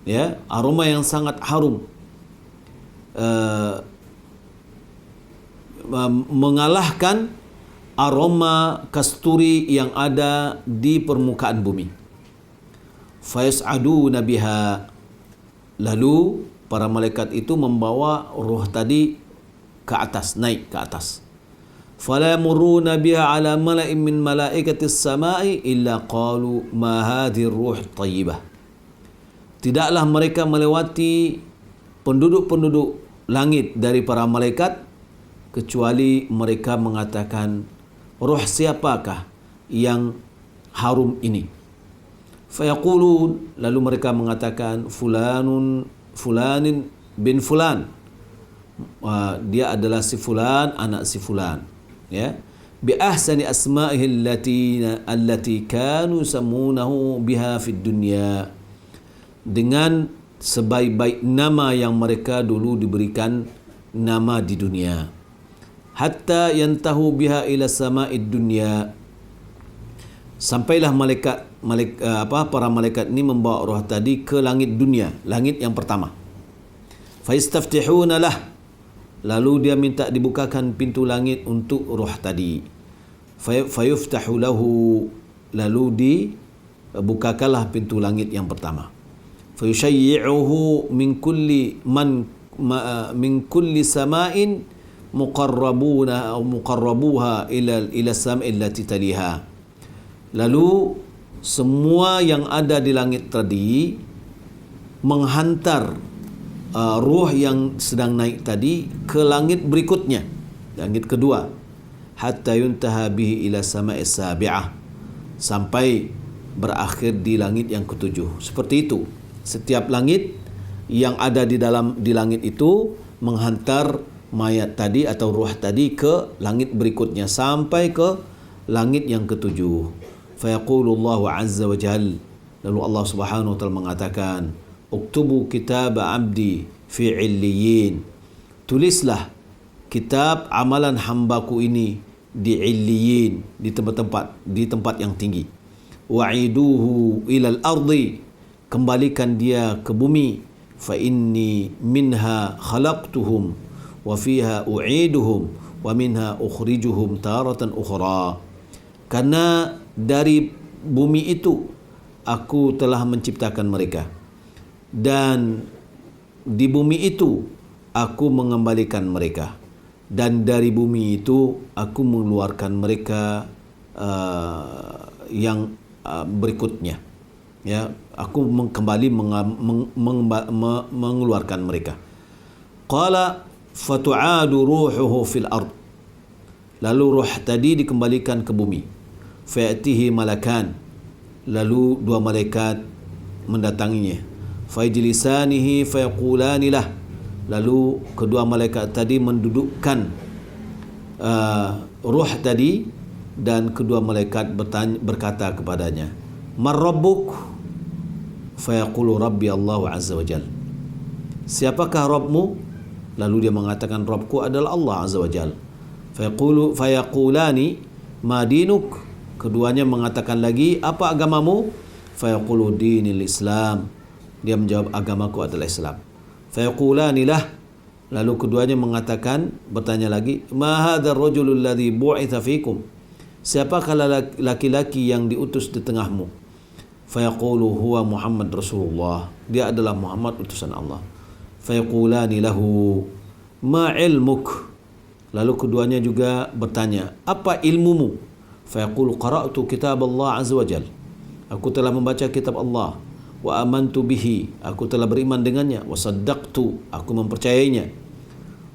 ya, aroma yang sangat harum, mengalahkan aroma kasturi yang ada di permukaan bumi. Fayas'aduna biha, lalu para malaikat itu membawa ruh tadi ke atas, naik ke atas. Fala yamuruna biha ala mala'in min malaikatis sama'i illa qalu ma hadhihi ruh tayyibah. Tidaklah mereka melewati penduduk-penduduk langit dari para malaikat kecuali mereka mengatakan, ruh siapakah yang harum ini? Fayaqulun, lalu mereka mengatakan, fulanin bin fulan, dia adalah si fulan, anak si fulan, ya, bi ahsani asma'ihi allati kanu samunahu biha fid dunya, dengan sebaik-baik nama yang mereka dulu diberikan nama di dunia. Hatta yantahu biha ila sama'id dunya, sampailah para malaikat ini membawa roh tadi ke langit dunia, langit yang pertama. Faistaftihuna lah, lalu dia minta dibukakan pintu langit untuk roh tadi. Fayuftahu lahu, lalu dibukakanlah pintu langit yang pertama. Fayushayyi'uhu min kulli sama'in muqarrabuha ila sam'i allati taliha. Lalu semua yang ada di langit tadi menghantar ruh yang sedang naik tadi ke langit berikutnya, langit kedua, hatta yuntaha bihi ila sama'is sabi'ah, sampai berakhir di langit yang ketujuh. Seperti itu. Setiap langit yang ada di langit itu menghantar mayat tadi atau ruh tadi ke langit berikutnya sampai ke langit yang ketujuh. Fayaqulu Allah azza wa jal, lalu Allah Subhanahu wa taala mengatakan, uktubu kitab abdi fi illiyin, tulislah kitab amalan hambaku ini di illiyin, di tempat yang tinggi. Wa'iduhu ilal ardi, kembalikan dia ke bumi. Fa inni minha khalaqtuhum wa fiha u'iduhum wa minha ukhrijuhum taratan ukhra. Karena dari bumi itu aku telah menciptakan mereka, dan di bumi itu aku mengembalikan mereka, dan dari bumi itu aku mengeluarkan mereka yang berikutnya, ya, aku kembali mengeluarkan mereka. Qala fatu'adu ruhuhu fil ard, lalu ruh tadi dikembalikan ke bumi. Fa'atihi malakan, lalu dua malaikat mendatanginya. Fajlisanihi fayaqulani lah, lalu kedua malaikat tadi mendudukkan ruh tadi, dan kedua malaikat berkata kepadanya, man rabbuk? Fayaqulu rabbi Allah azza wa jal, siapakah Rabbmu? Lalu dia mengatakan, Rabbku adalah Allah azza wa jal. Fayaqulani ma dinuk? Keduanya mengatakan lagi, apa agamamu? Fayaqulu dinil Islam, dia menjawab, agamaku adalah Islam. Fayaqulani lah, lalu keduanya mengatakan, bertanya lagi, ma hadzal rajulul ladzi bu'itsa fikum? Siapakah laki-laki yang diutus di tengahmu? Fayaqulu huwa Muhammad Rasulullah, dia adalah Muhammad utusan Allah. Fayaqulani lahu ma ilmuk? Lalu keduanya juga bertanya, apa ilmumu? Fayaqulu qara'tu kitab Allah azza wa jal, aku telah membaca kitab Allah. Wa amantu bihi, aku telah beriman dengannya. Wa saddaqtu, aku mempercayainya.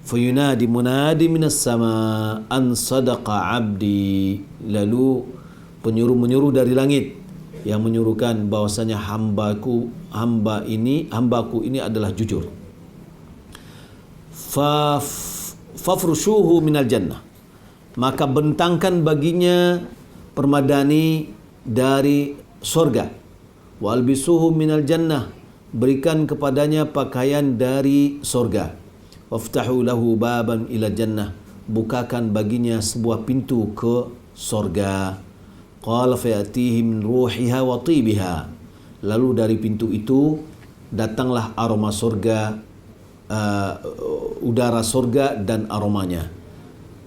Fayunadi munadi minas sama an sadaqa abdi, lalu penyuruh-menyuruh dari langit yang menyuruhkan bahwasanya hambaku ini adalah jujur. Fafrushuhu minal jannah, maka bentangkan baginya permadani dari surga. Wa albisuhu minal jannah, berikan kepadanya pakaian dari surga. Waftahu lahu baban ila jannah, bukakan baginya sebuah pintu ke surga. Qala fayatihi min ruhiha wa tibiha, lalu dari pintu itu datanglah aroma surga, udara surga dan aromanya.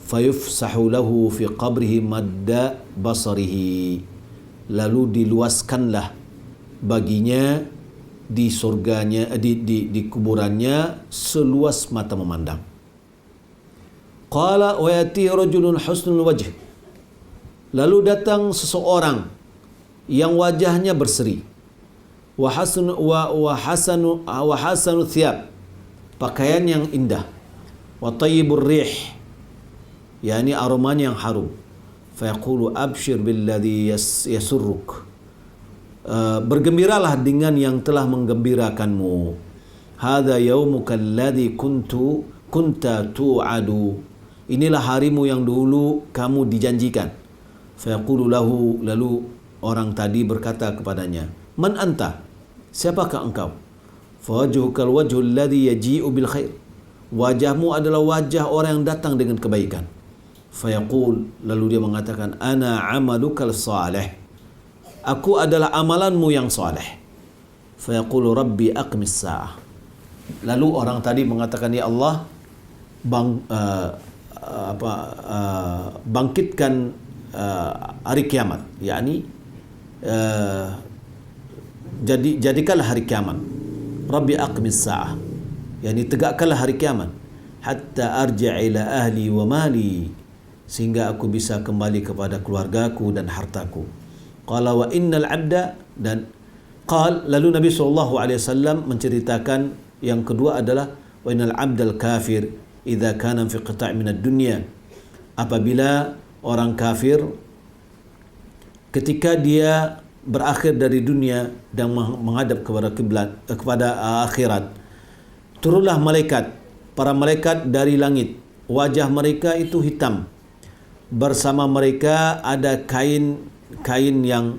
fayufsahu lahu fi qabrihi madda basarihi, lalu diluaskanlah baginya di surganya, di kuburannya seluas mata memandang. Qala wa yati rajulun husnul wajh, lalu datang seseorang yang wajahnya berseri, wa hasanu thiyab, pakaian yang indah, wa tayyibur rih, yakni aromanya yang harum. Fa yaqulu abshir billadhi yasurruk, bergembiralah dengan yang telah menggembirakanmu. Hadza yaumuka alladhi kunta tu'adu, inilah harimu yang dulu kamu dijanjikan. Fa yaqulu lahu, lalu orang tadi berkata kepadanya, man anta, siapakah engkau? Fa wajhukal wajhul ladzi yaji'u bil khair, wajahmu adalah wajah orang yang datang dengan kebaikan. Fa yaqul, lalu dia mengatakan, ana amalukal salih, aku adalah amalanmu yang soleh. Fa yaqulu rabbi aqmis sa'ah, lalu orang tadi mengatakan, ya Allah, bangkitkan hari kiamat, yakni jadikanlah hari kiamat. Rabbi aqmis sa'ah, yakni tegakkanlah hari kiamat, hatta arji' ila ahli wa mali, sehingga aku bisa kembali kepada keluargaku dan hartaku. Qala wa innal abda, dan lalu Nabi SAW menceritakan yang kedua adalah wa innal abdal kafir idza kana fi qita' min ad-dunya, apabila orang kafir ketika dia berakhir dari dunia dan menghadap kepada kiblat, kepada akhirat, turunlah malaikat, para malaikat dari langit, wajah mereka itu hitam, bersama mereka ada kain yang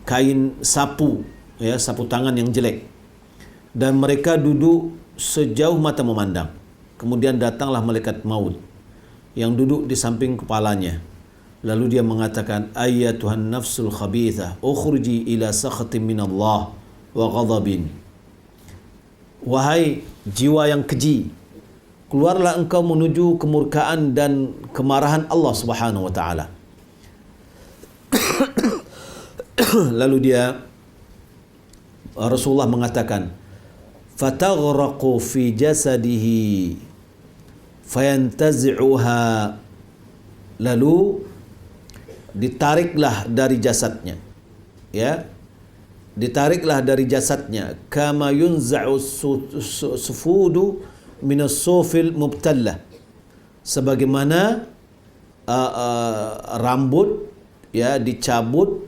kain sapu, ya, sapu tangan yang jelek, dan mereka duduk sejauh mata memandang. Kemudian datanglah malaikat maut yang duduk di samping kepalanya, lalu dia mengatakan, ayyatuhan nafsul khabithah ukhruji ila sakhatin minallah wa ghadabin, wahai jiwa yang keji, keluarlah engkau menuju kemurkaan dan kemarahan Allah Subhanahu wa taala. Lalu Rasulullah mengatakan, fataghraqu fi jasadihi fayantazi'uha, lalu ditariklah dari jasadnya, ya, ditariklah dari jasadnya, kama yunza'u sufudu minas sufil mubtallah, sebagaimana rambut, ya, dicabut,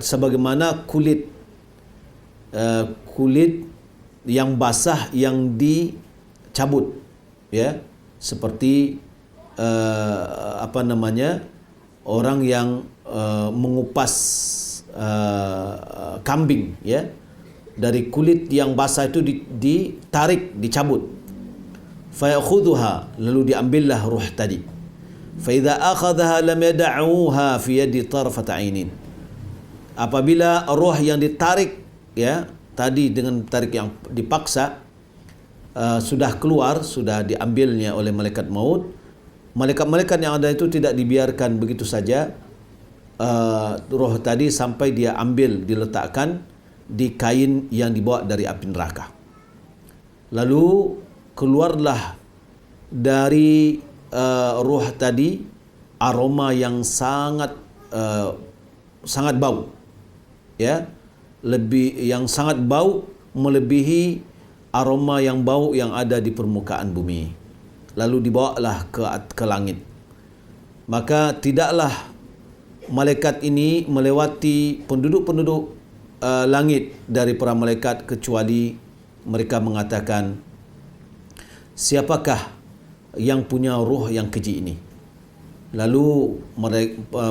sebagaimana kulit yang basah yang dicabut, ya, seperti orang yang mengupas kambing, ya, dari kulit yang basah itu ditarik, dicabut. Fa ya'khudhuha, lalu diambillah ruh tadi. Fa idza akhadhaha lam yad'uha fi yadi tarfat 'ainin, apabila roh yang ditarik, ya, tadi dengan tarik yang dipaksa, sudah keluar, sudah diambilnya oleh malaikat maut, malaikat-malaikat yang ada itu tidak dibiarkan begitu saja roh tadi sampai dia ambil, diletakkan di kain yang dibawa dari api neraka. Lalu keluarlah dari roh tadi aroma yang sangat bau, ya, yang sangat bau, melebihi aroma yang bau yang ada di permukaan bumi. Lalu dibawalah ke langit. Maka tidaklah malaikat ini melewati penduduk-penduduk langit dari para malaikat kecuali mereka mengatakan, siapakah yang punya ruh yang keji ini? Lalu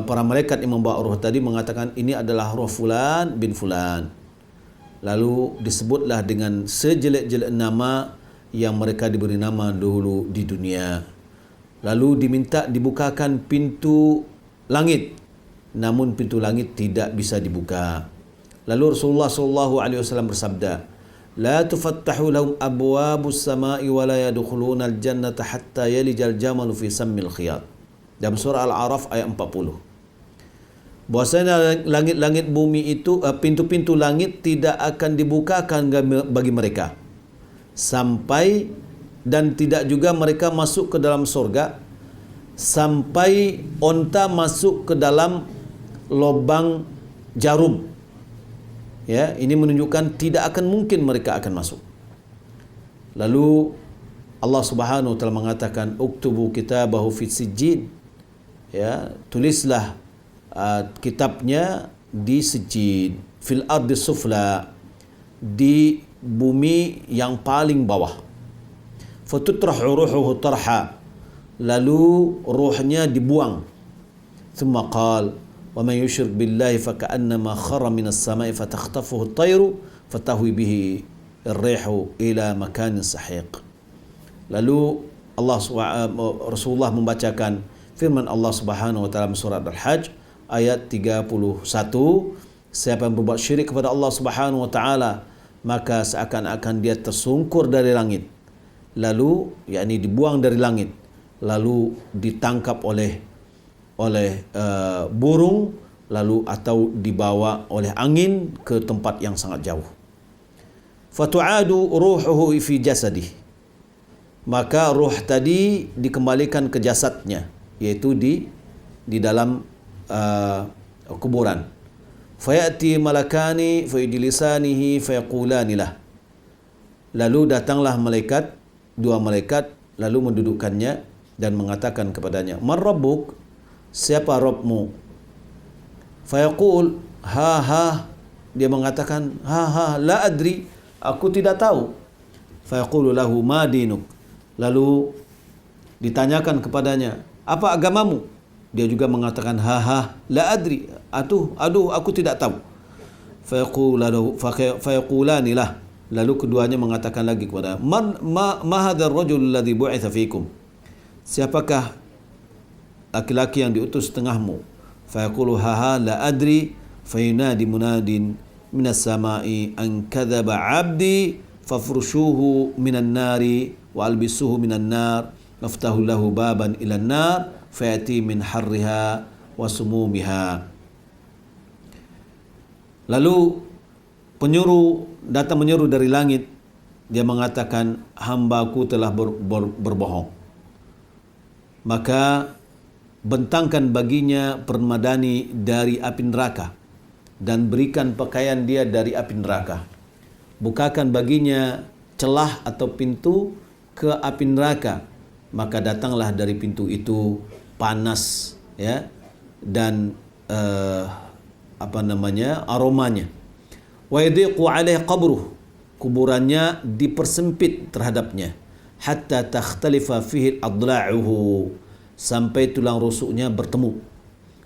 para malaikat yang membawa roh tadi mengatakan, ini adalah roh fulan bin fulan. Lalu disebutlah dengan sejelek-jelek nama yang mereka diberi nama dahulu di dunia. Lalu dibukakan pintu langit, namun pintu langit tidak bisa dibuka. Lalu Rasulullah SAW bersabda, la tufattahu lahum abwabus samai wa la yadkhuluna al-jannata hatta yalijal jamalu fi sammil khiyat. Dalam surah Al-A'raf ayat 40. Bahwasanya langit-langit bumi itu, pintu-pintu langit tidak akan dibukakan bagi mereka sampai, dan tidak juga mereka masuk ke dalam surga sampai onta masuk ke dalam lubang jarum. Ya, ini menunjukkan tidak akan mungkin mereka akan masuk. Lalu Allah Subhanahu wa taala mengatakan, uktubu kitabahu fi sijjin. Ya, tulislah kitabnya di sijjin, fil ardi sufla, di bumi yang paling bawah. Fatutrahu ruhuhu tarha, lalu ruhnya dibuang. Thumma qal wa man yushrik billahi faka'annama kharra minas sama'i fatakhtafuhu at-tayru fatahwi bihi ar-rihu ila makanin sahiq. Lalu Rasulullah membacakan firman Allah Subhanahu wa taala surat Al-Hajj ayat 31, siapa yang berbuat syirik kepada Allah Subhanahu wa taala, maka seakan-akan dia tersungkur dari langit, lalu yakni dibuang dari langit, lalu ditangkap oleh burung, lalu atau dibawa oleh angin ke tempat yang sangat jauh. Fatu'adu ruhuhu fi jasadih, maka ruh tadi dikembalikan ke jasadnya, yaitu di dalam kuburan. Fayati malakani fayajlisanihi fayaqulani lah, lalu datanglah dua malaikat lalu mendudukkannya dan mengatakan kepadanya, man rabbuk, siapa Rabbmu? Fayaqul ha, dia mengatakan ha, la adri, aku tidak tahu. Fayaqulu lahu ma dinuk, lalu ditanyakan kepadanya, apa agamamu? Dia juga mengatakan ha, la adri, aduh aku tidak tahu. Fayaqulani lah, lalu keduanya mengatakan lagi kepada ma hadzal rajul alladhi bu'itha fikum, siapakah laki-laki yang diutus tengahmu? Fayaqulu ha, la adri. Fayunadi munadin minas sama'i an kadzaba 'abdi fafrushuhu minan nari wa albisuhu minan nar waftahu lahu baban ilan nar fayati min harriha wa sumumiha. Lalu datang menyeru dari langit, dia mengatakan, hambaku telah berbohong, maka bentangkan baginya permadani dari api neraka dan berikan pakaian dia dari api neraka. Bukakan baginya celah atau pintu ke api neraka, maka datanglah dari pintu itu panas, ya, dan aromanya. Wa yadiqu alaihi qabruh, kuburannya dipersempit terhadapnya, hatta takhtalifa fihi adla'uhu, sampai tulang rusuknya bertemu.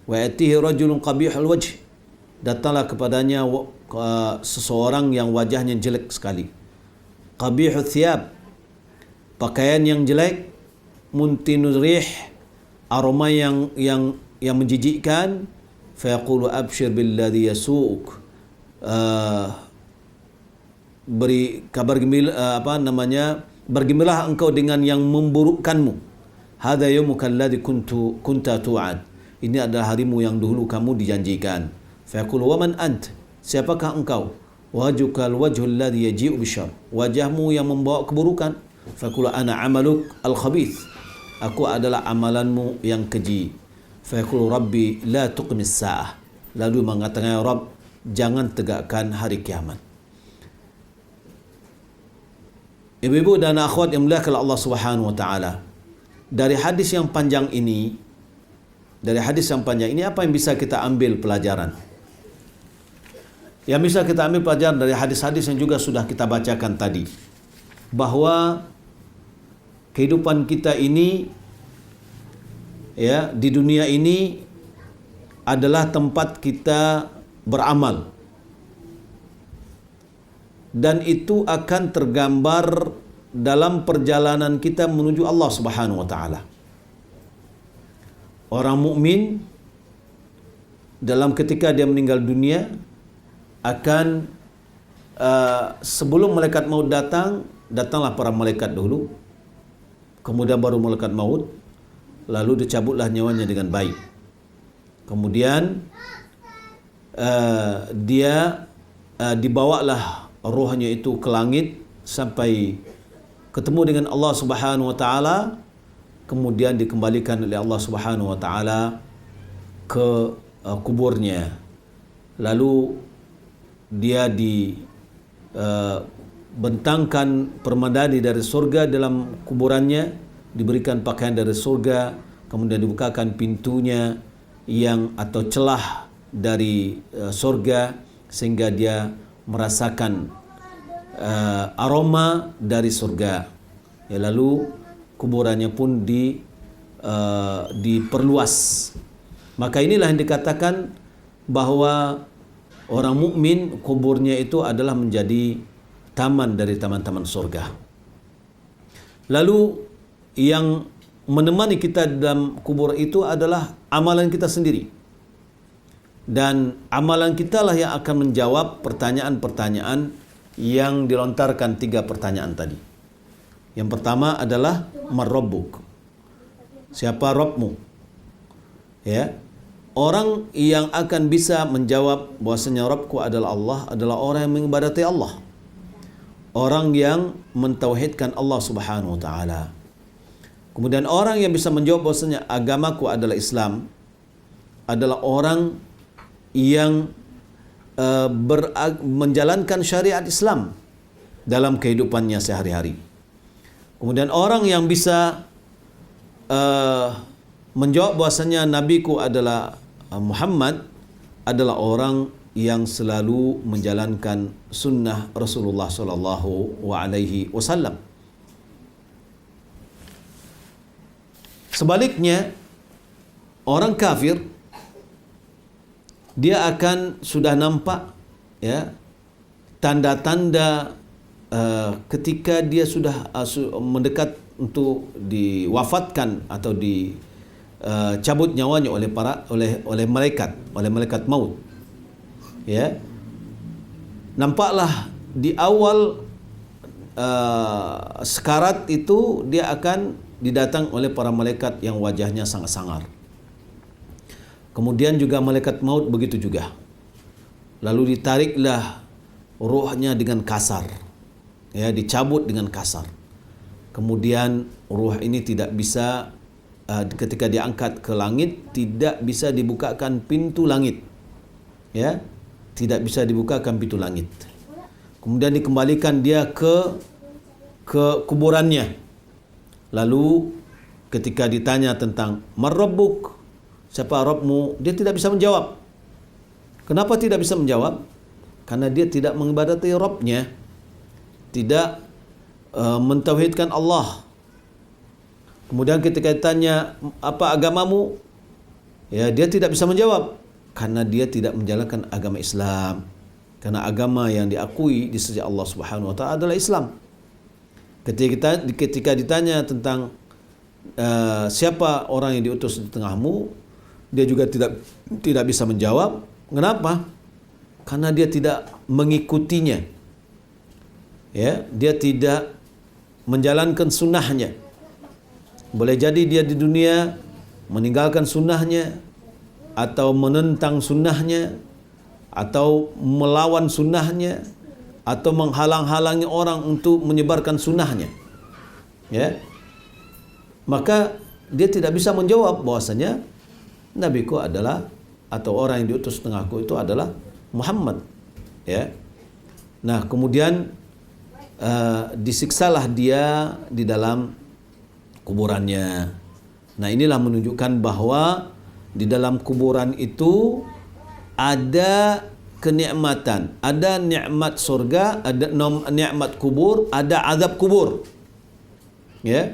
Wa yatihi rajulun qabihul wajh, datanglah kepadanya seseorang yang wajahnya jelek sekali. Qabihul thiyab, pakaian yang jelek. Muntinur rih, aroma yang menjijikkan. Fayaqulu abshir billadhi yasu'uk, beri kabar gembira, bergembiralah engkau dengan yang memburukkanmu. Hadza yaumuka alladhi kunta tu'ad, ini adalah harimu yang dulu kamu dijanjikan. Fayaqulu wa man ant, siapakah engkau? Wajhukal wajhul ladhi yaji'u bisyarr, wajahmu yang membawa keburukan. Fayaqulu ana amaluk al-khabith, aku adalah amalanmu yang keji. Fayaqulu rabbi la tuqimis sa'ah, lalu mengatakan, ya Rabb, jangan tegakkan hari kiamat. Ibu-ibu dan akhwat yang muliakan Allah Subhanahu wa taala, dari hadis yang panjang ini, apa yang bisa kita ambil pelajaran? Yang bisa kita ambil pelajaran dari hadis-hadis yang juga sudah kita bacakan tadi, bahwa kehidupan kita ini, ya, di dunia ini adalah tempat kita beramal, dan itu akan tergambar dalam perjalanan kita menuju Allah Subhanahu wa taala. Orang mukmin dalam ketika dia meninggal dunia akan sebelum malaikat maut datang, datanglah para malaikat dulu, kemudian baru malaikat maut, lalu dicabutlah nyawanya dengan baik. Kemudian dia dibawalah rohnya itu ke langit sampai ketemu dengan Allah Subhanahu wa taala, kemudian dikembalikan oleh Allah Subhanahu wa taala ke kuburnya. Lalu dia dibentangkan permadani dari surga dalam kuburannya, diberikan pakaian dari surga, kemudian dibukakan pintunya yang atau celah dari surga sehingga dia merasakan aroma dari surga. Ya, lalu kuburannya pun diperluas. Maka inilah yang dikatakan bahwa orang mukmin kuburnya itu adalah menjadi taman dari taman-taman surga. Lalu yang menemani kita dalam kubur itu adalah amalan kita sendiri. Dan amalan kita lah yang akan menjawab pertanyaan-pertanyaan yang dilontarkan 3 pertanyaan tadi. Yang pertama adalah Mar-Rabbuk. Siapa Rabbmu? Ya. Orang yang akan bisa menjawab bahwasanya Rabbku adalah Allah adalah orang yang mengibadati Allah. Orang yang mentauhidkan Allah Subhanahu wa taala. Kemudian orang yang bisa menjawab bahwasanya agamaku adalah Islam adalah orang yang menjalankan syariat Islam dalam kehidupannya sehari-hari. Kemudian orang yang bisa menjawab bahwasanya nabiku adalah Muhammad adalah orang yang selalu menjalankan sunnah Rasulullah sallallahu alaihi wasallam. Sebaliknya, orang kafir dia akan sudah nampak ya tanda-tanda ketika dia sudah mendekat untuk diwafatkan atau cabut nyawanya oleh malaikat maut. Ya. Nampaklah di awal sekarat itu dia akan didatang oleh para malaikat yang wajahnya sangat sangar. Kemudian juga malaikat maut begitu juga. Lalu ditariklah ruhnya dengan kasar. Ya, dicabut dengan kasar. Kemudian ruh ini tidak bisa ketika diangkat ke langit tidak bisa dibukakan pintu langit. Ya, tidak bisa dibukakan pintu langit. Kemudian dikembalikan dia ke kuburannya. Lalu ketika ditanya tentang Mar-Rabbuk, siapa Rabbmu, dia tidak bisa menjawab. Kenapa tidak bisa menjawab? Karena dia tidak mengibadati Rabbnya, tidak mentauhidkan Allah. Kemudian ketika ditanya apa agamamu, ya dia tidak bisa menjawab karena dia tidak menjalankan agama Islam. Karena agama yang diakui di sisi Allah Subhanahu wa taala adalah Islam. Ketika ditanya tentang siapa orang yang diutus di tengahmu, dia juga tidak bisa menjawab. Kenapa? Karena dia tidak mengikutinya. Ya, dia tidak menjalankan sunnahnya. Boleh jadi dia di dunia meninggalkan sunnahnya, atau menentang sunnahnya, atau melawan sunnahnya, atau menghalang-halangi orang untuk menyebarkan sunnahnya. Ya, maka dia tidak bisa menjawab bahwasanya nabiku adalah atau orang yang diutus tengahku itu adalah Muhammad. Ya, nah kemudian disiksalah dia di dalam kuburannya. Nah inilah menunjukkan bahwa di dalam kuburan itu ada kenikmatan, ada nikmat surga, ada nikmat kubur, ada azab kubur. Ya,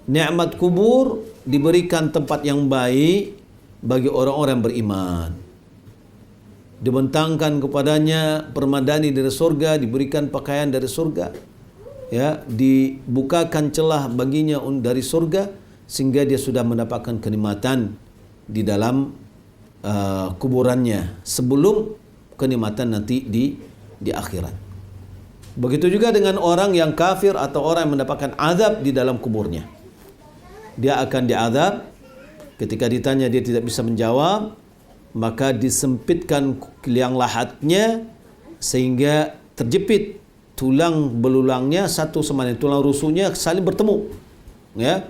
nikmat kubur diberikan tempat yang baik bagi orang-orang beriman. Dibentangkan kepadanya permadani dari surga, diberikan pakaian dari surga, ya, dibukakan celah baginya dari surga sehingga dia sudah mendapatkan kenikmatan di dalam kuburannya sebelum kenikmatan nanti di di akhirat. Begitu juga dengan orang yang kafir atau orang yang mendapatkan azab di dalam kuburnya. Dia akan diazab, ketika ditanya dia tidak bisa menjawab, maka disempitkan liang lahatnya sehingga terjepit tulang belulangnya satu sama lain, tulang rusuknya saling bertemu, ya,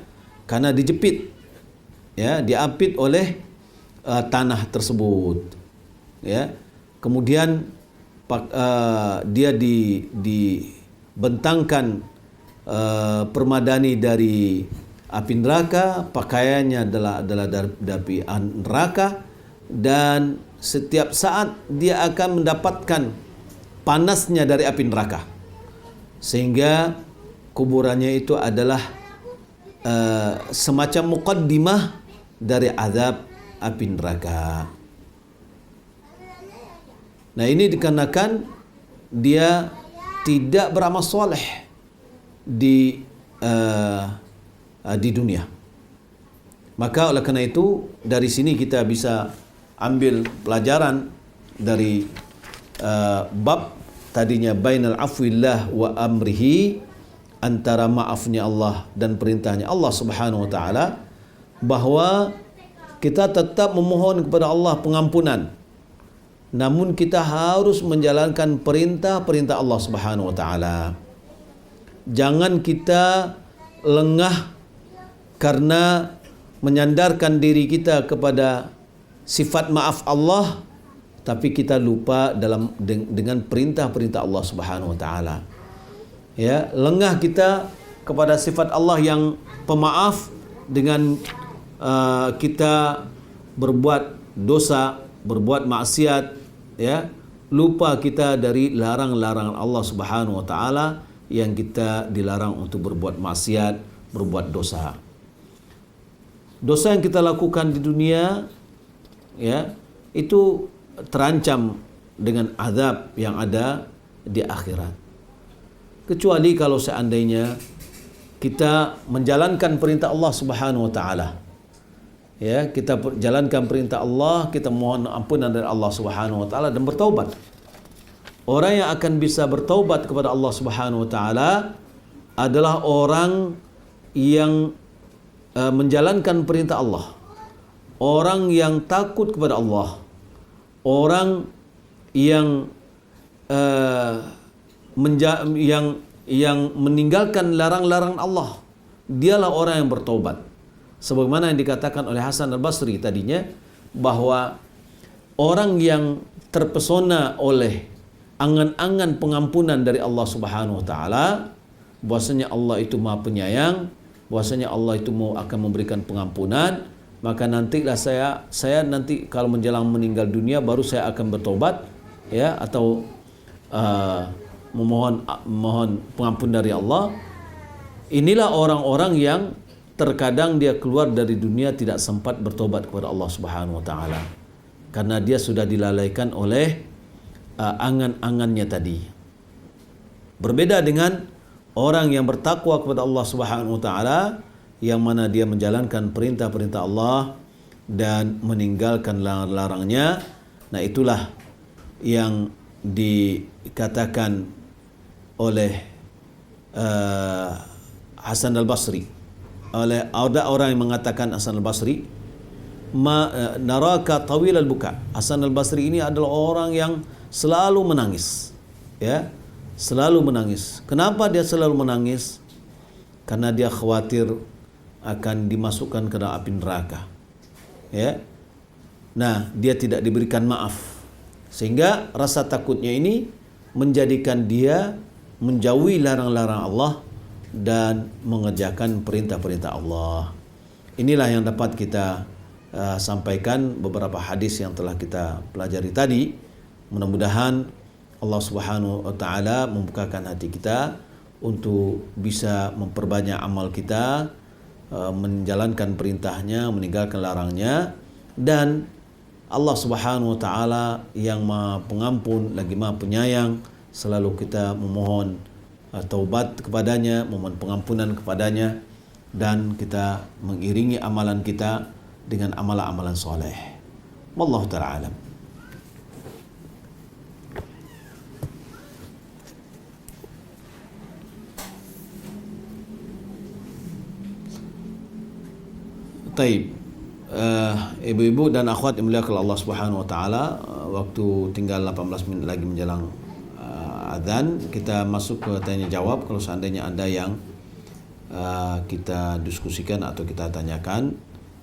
karena dijepit, ya, diapit oleh tanah tersebut, ya. Kemudian dia dibentangkan permadani dari api neraka, pakaiannya adalah dari neraka, dan setiap saat dia akan mendapatkan panasnya dari api neraka, sehingga kuburannya itu adalah semacam muqaddimah dari azab api neraka. Nah, ini dikarenakan dia tidak beramal soleh di dunia. Maka oleh kerana itu, dari sini kita bisa ambil pelajaran dari bab tadinya bainal afwillah wa amrihi, antara maafnya Allah dan perintahnya Allah Subhanahu wa taala, bahawa kita tetap memohon kepada Allah pengampunan, namun kita harus menjalankan perintah-perintah Allah Subhanahu wa taala. Jangan kita lengah karena menyandarkan diri kita kepada sifat maaf Allah, tapi kita lupa dengan perintah-perintah Allah Subhanahu wa taala. Ya, lengah kita kepada sifat Allah yang pemaaf dengan kita berbuat dosa, berbuat maksiat, ya, lupa kita dari larang-larangan Allah Subhanahu wa taala yang kita dilarang untuk berbuat maksiat, berbuat dosa. Dosa yang kita lakukan di dunia, ya, itu terancam dengan azab yang ada di akhirat. Kecuali kalau seandainya kita menjalankan perintah Allah Subhanahu wa taala. Ya, kita jalankan perintah Allah, kita mohon ampunan dari Allah Subhanahu wa taala dan bertaubat. Orang yang akan bisa bertaubat kepada Allah Subhanahu wa taala adalah orang yang menjalankan perintah Allah. Orang yang takut kepada Allah. Orang yang yang meninggalkan larang-larang Allah. Dialah orang yang bertaubat. Sebagaimana yang dikatakan oleh Hasan al-Basri tadinya, bahwa orang yang terpesona oleh angan-angan pengampunan dari Allah Subhanahu wa taala, bahwasanya Allah itu Maha Penyayang, bahwasanya Allah itu akan memberikan pengampunan, maka nantilah saya nanti kalau menjelang meninggal dunia baru saya akan bertobat, ya, atau memohon pengampun dari Allah. Inilah orang-orang yang terkadang dia keluar dari dunia tidak sempat bertobat kepada Allah Subhanahu wa taala, karena dia sudah dilalaikan oleh angan-angannya tadi. Berbeda dengan orang yang bertakwa kepada Allah Subhanahu wa taala, yang mana dia menjalankan perintah-perintah Allah dan meninggalkan larang-larangnya. Nah, itulah yang dikatakan oleh Hasan al-Basri. Ada orang yang mengatakan Hasan al-Basri, naraka tawil al-buka. Hasan al-Basri ini adalah orang yang selalu menangis, ya, selalu menangis. Kenapa dia selalu menangis? Karena dia khawatir akan dimasukkan ke dalam api neraka, ya. Nah, dia tidak diberikan maaf, sehingga rasa takutnya ini menjadikan dia menjauhi larang-larang Allah dan mengerjakan perintah-perintah Allah. Inilah yang dapat kita sampaikan beberapa hadis yang telah kita pelajari tadi. Mudah-mudahan Allah Subhanahu wa taala membukakan hati kita untuk bisa memperbanyak amal kita, menjalankan perintahnya, meninggalkan larangnya, dan Allah Subhanahu wa taala yang Maha Pengampun lagi Maha Penyayang, selalu kita memohon taubat kepadanya, memohon pengampunan kepadanya, dan kita mengiringi amalan kita dengan amalan-amalan soleh. Wallahu ta'ala alam. Taib. Ibu-ibu dan akhwat yang mulia Allah Subhanahu wa taala, waktu tinggal 18 minit lagi menjelang azan, kita masuk ke tanya jawab. Kalau seandainya ada yang kita diskusikan atau kita tanyakan,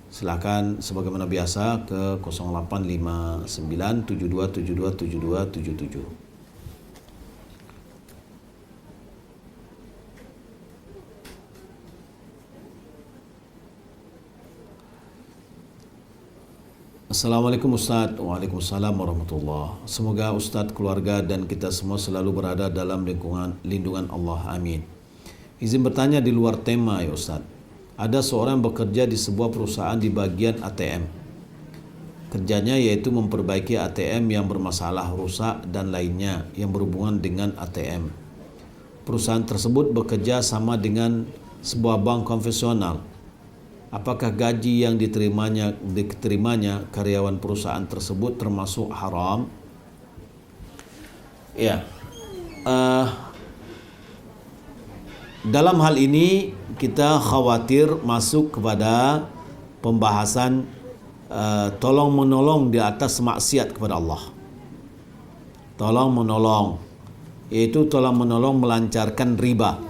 silakan sebagaimana biasa ke 085972727277. Assalamualaikum Ustaz. Waalaikumsalam warahmatullahi. Semoga Ustaz, keluarga dan kita semua selalu berada dalam lindungan Allah. Amin. Izin bertanya di luar tema ya Ustaz. Ada seorang bekerja di sebuah perusahaan di bagian ATM. Kerjanya yaitu memperbaiki ATM yang bermasalah, rusak dan lainnya yang berhubungan dengan ATM. Perusahaan tersebut bekerja sama dengan sebuah bank konvensional. Apakah gaji yang diterimanya karyawan perusahaan tersebut termasuk haram? Ya. Dalam hal ini kita khawatir masuk kepada pembahasan tolong menolong di atas maksiat kepada Allah. Tolong menolong, yaitu tolong menolong melancarkan riba.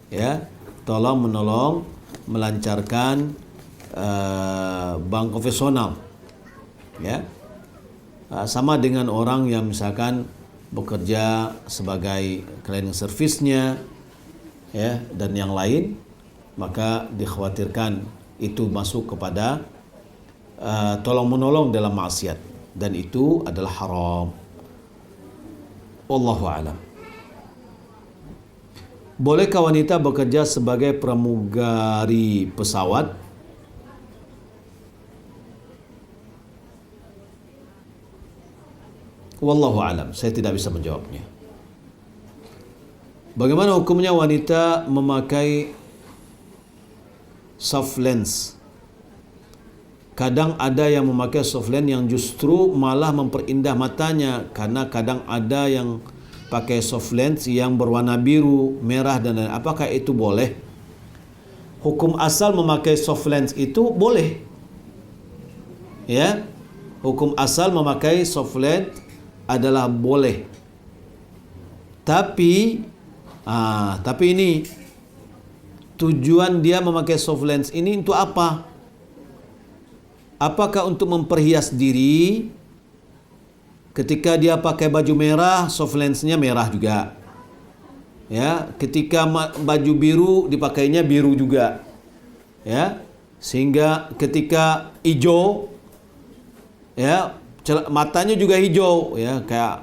Ya, tolong menolong melancarkan bank konvensional, ya, sama dengan orang yang misalkan bekerja sebagai cleaning service-nya, ya, dan yang lain, maka dikhawatirkan itu masuk kepada tolong menolong dalam maksiat, dan itu adalah haram. Wallahu a'lam. Bolehkah wanita bekerja sebagai pramugari pesawat? Wallahu alam, saya tidak bisa menjawabnya. Bagaimana hukumnya wanita memakai soft lens? Kadang ada yang memakai soft lens yang justru malah memperindah matanya, karena kadang ada yang pakai soft lens yang berwarna biru, merah dan lain. Apakah itu boleh? Hukum asal memakai soft lens itu boleh. Ya. Hukum asal memakai soft lens adalah boleh. Tapi ini tujuan dia memakai soft lens ini untuk apa? Apakah untuk memperhias diri? Ketika dia pakai baju merah, soft lens-nya merah juga. Ya, ketika baju biru dipakainya biru juga. Ya, sehingga ketika hijau, ya, matanya juga hijau, ya, kayak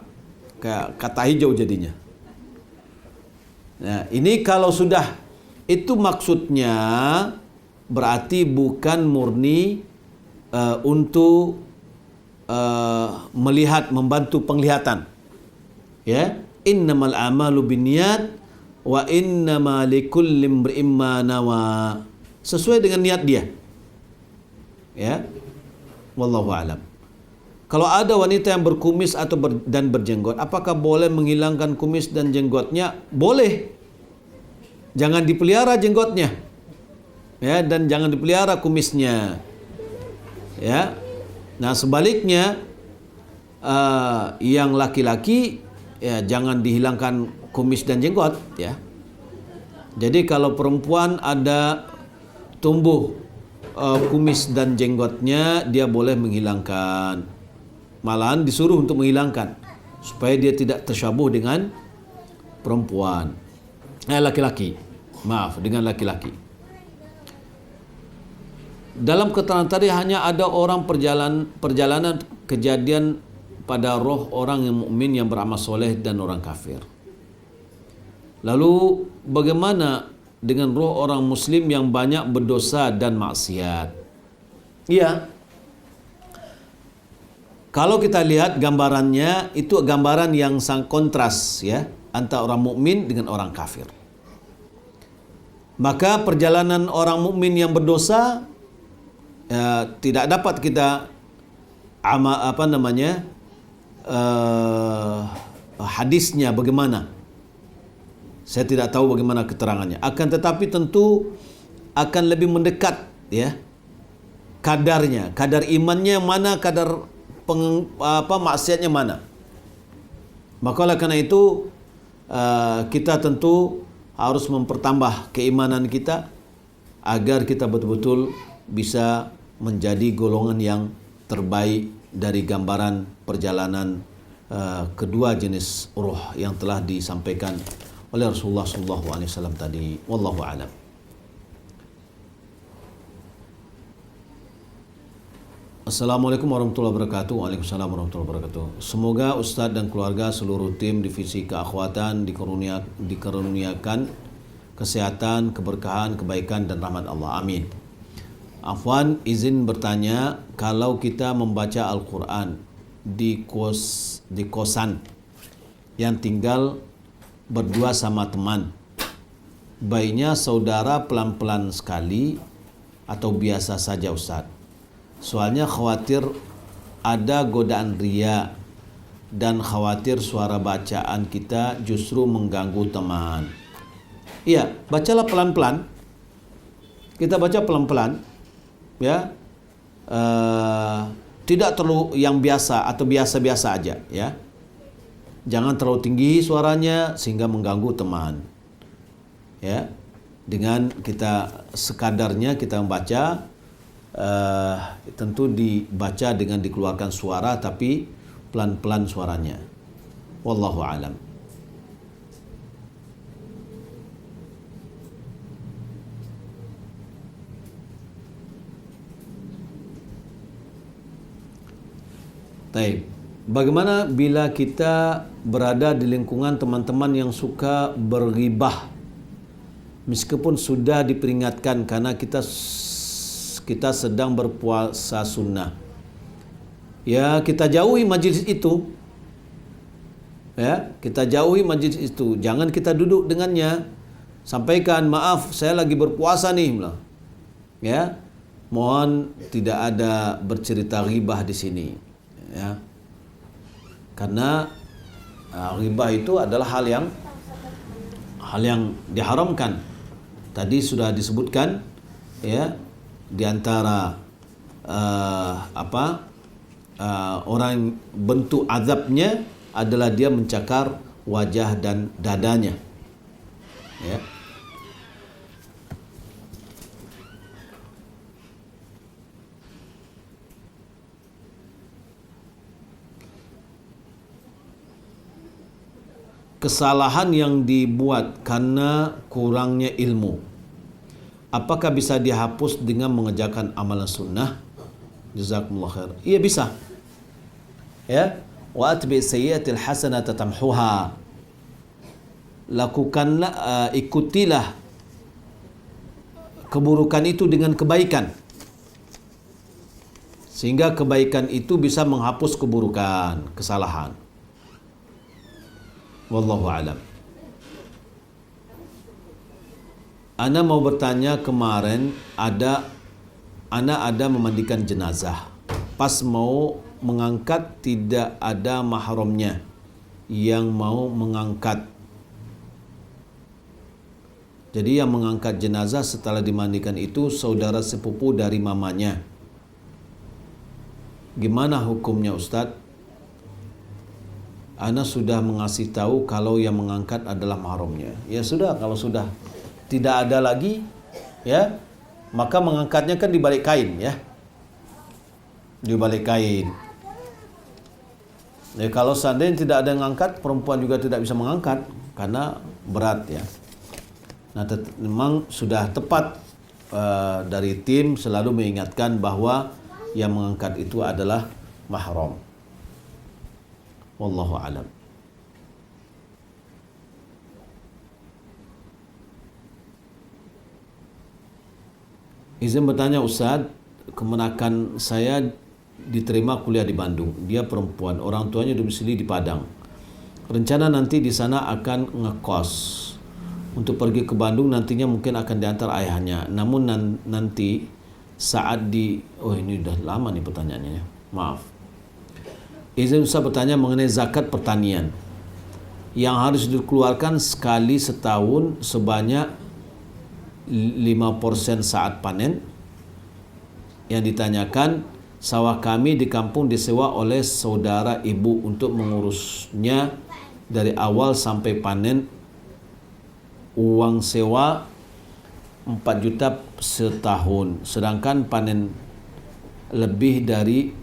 kata hijau jadinya. Nah, ini kalau sudah itu maksudnya berarti bukan murni untuk melihat, membantu penglihatan. Ya, innamal a'malu binniyat wa innama likulli imri'in ma nawa. Sesuai dengan niat dia. Ya. Wallahu a'lam. Kalau ada wanita yang berkumis atau dan berjenggot, apakah boleh menghilangkan kumis dan jenggotnya? Boleh. Jangan dipelihara jenggotnya. Ya, dan jangan dipelihara kumisnya. Ya. Nah, sebaliknya yang laki-laki, ya, jangan dihilangkan kumis dan jenggot, ya. Jadi kalau perempuan ada tumbuh kumis dan jenggotnya, dia boleh menghilangkan. Malahan disuruh untuk menghilangkan supaya dia tidak tersyabuh dengan perempuan. Laki-laki. Maaf, dengan laki-laki. Dalam keterangan tadi hanya ada orang perjalanan kejadian pada roh orang yang mukmin yang beramal soleh dan orang kafir. Lalu bagaimana dengan roh orang muslim yang banyak berdosa dan maksiat? Iya. Kalau kita lihat gambarannya, itu gambaran yang sangat kontras, ya, antara orang mukmin dengan orang kafir. Maka perjalanan orang mukmin yang berdosa tidak dapat kita hadisnya bagaimana. Saya tidak tahu bagaimana keterangannya. Akan tetapi tentu akan lebih mendekat, ya, kadarnya, kadar imannya mana, kadar maksiatnya mana. Maka oleh kerana itu kita tentu harus mempertambah keimanan kita agar kita betul-betul bisa menjadi golongan yang terbaik dari gambaran perjalanan kedua jenis ruh yang telah disampaikan oleh Rasulullah SAW tadi. Wallahu a'lam. Assalamualaikum warahmatullahi wabarakatuh. Waalaikumsalam warahmatullahi wabarakatuh. Semoga Ustaz dan keluarga seluruh tim divisi keakhwatan dikaruniakan kesehatan, keberkahan, kebaikan dan rahmat Allah. Amin. Afwan, izin bertanya, kalau kita membaca Al-Quran di kosan yang tinggal berdua sama teman, baiknya saudara pelan-pelan sekali atau biasa saja Ustaz? Soalnya khawatir ada godaan riya dan khawatir suara bacaan kita justru mengganggu teman. Iya, bacalah pelan-pelan. Kita baca pelan-pelan, ya. Tidak terlalu yang biasa atau biasa-biasa aja, ya. Jangan terlalu tinggi suaranya sehingga mengganggu teman. Ya. Dengan kita sekadarnya kita membaca, tentu dibaca dengan dikeluarkan suara tapi pelan-pelan suaranya. Wallahu alam. Baik. Bagaimana bila kita berada di lingkungan teman-teman yang suka berghibah meskipun sudah diperingatkan karena kita sedang berpuasa sunnah? Ya, kita jauhi majlis itu. Ya, kita jauhi majlis itu. Jangan kita duduk dengannya. Sampaikan, maaf, saya lagi berpuasa nih. Ya, mohon tidak ada bercerita ghibah di sini. Ya, karena ghibah itu adalah hal yang diharamkan. Tadi sudah disebutkan, ya. Di antara orang bentuk azabnya adalah dia mencakar wajah dan dadanya, ya. Kesalahan yang dibuat karena kurangnya ilmu, apakah bisa dihapus dengan mengerjakan amalan sunnah? Jazakumullah khair. Iya, bisa. Ya, wa atbi sayyi'atil hasanata tamhuha. Lakukanlah, ikutilah keburukan itu dengan kebaikan, sehingga kebaikan itu bisa menghapus keburukan, kesalahan. Wallahu a'lam. Ana mau bertanya, kemarin Ana ada memandikan jenazah. Pas mau mengangkat tidak ada mahramnya yang mau mengangkat. Jadi yang mengangkat jenazah setelah dimandikan itu saudara sepupu dari mamanya. Gimana hukumnya Ustaz? Ana sudah mengasih tahu kalau yang mengangkat adalah mahramnya. Ya sudah, kalau sudah tidak ada lagi, ya, maka mengangkatnya kan di balik kain, ya. Di balik kain. Ya, kalau seandainya tidak ada yang mengangkat, perempuan juga tidak bisa mengangkat karena berat, ya. Nah, memang sudah tepat dari tim selalu mengingatkan bahwa yang mengangkat itu adalah mahram. Wallahu a'lam. Izin bertanya Ustaz, kemenakan saya diterima kuliah di Bandung. Dia perempuan, orang tuanya domisili di Padang. Rencana nanti di sana akan ngekos. Untuk pergi ke Bandung nantinya mungkin akan diantar ayahnya. Namun nanti saat ini udah lama nih pertanyaannya. Maaf. Izin Ustaz bertanya mengenai zakat pertanian yang harus dikeluarkan sekali setahun sebanyak 5% saat panen. yang ditanyakan, sawah kami di kampung disewa oleh saudara ibu untuk mengurusnya dari awal sampai panen. Uang sewa 4 juta setahun, sedangkan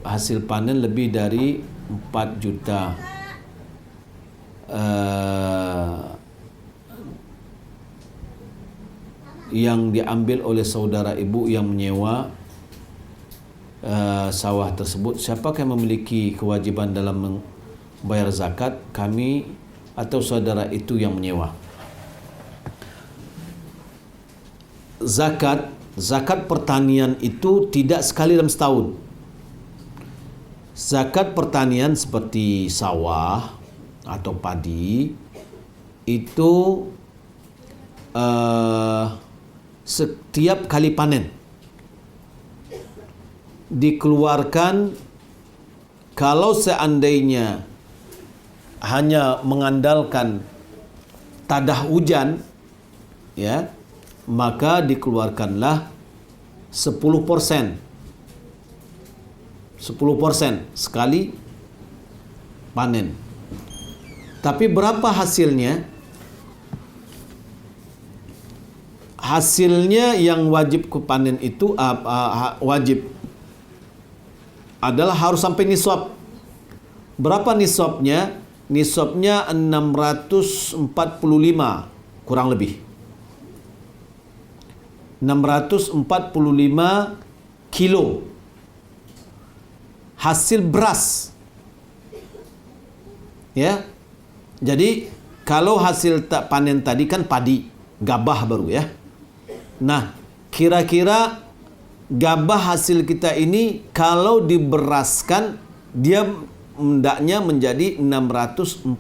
hasil panen lebih dari 4 juta. Yang diambil oleh saudara ibu yang menyewa sawah tersebut. Siapakah yang memiliki kewajiban dalam membayar zakat? Kami atau saudara itu yang menyewa? Zakat pertanian itu tidak sekali dalam setahun. Zakat pertanian seperti sawah atau padi itu setiap kali panen dikeluarkan. Kalau seandainya hanya mengandalkan tadah hujan, ya, maka dikeluarkanlah 10% sekali panen. Tapi berapa hasilnya? Hasilnya yang wajib panen itu wajib adalah harus sampai nisab. Berapa nisabnya? Nisabnya 645 kurang lebih. 645 kilo hasil beras. Ya. Jadi kalau hasil tak panen tadi kan padi, gabah baru ya. Nah, kira-kira gabah hasil kita ini kalau diberaskan dia hendaknya menjadi 645.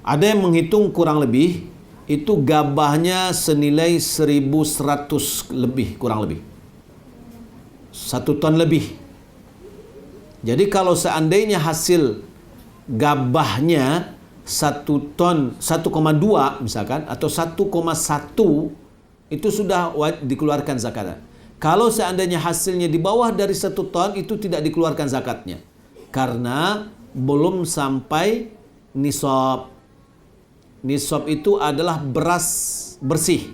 Ada yang menghitung kurang lebih itu gabahnya senilai 1.100 lebih, kurang lebih 1 ton lebih. Jadi kalau seandainya hasil gabahnya 1 ton 1,2 misalkan atau 1,1 itu sudah dikeluarkan zakatnya. Kalau seandainya hasilnya di bawah dari 1 ton itu tidak dikeluarkan zakatnya karena belum sampai nisab. Nisab itu adalah beras bersih,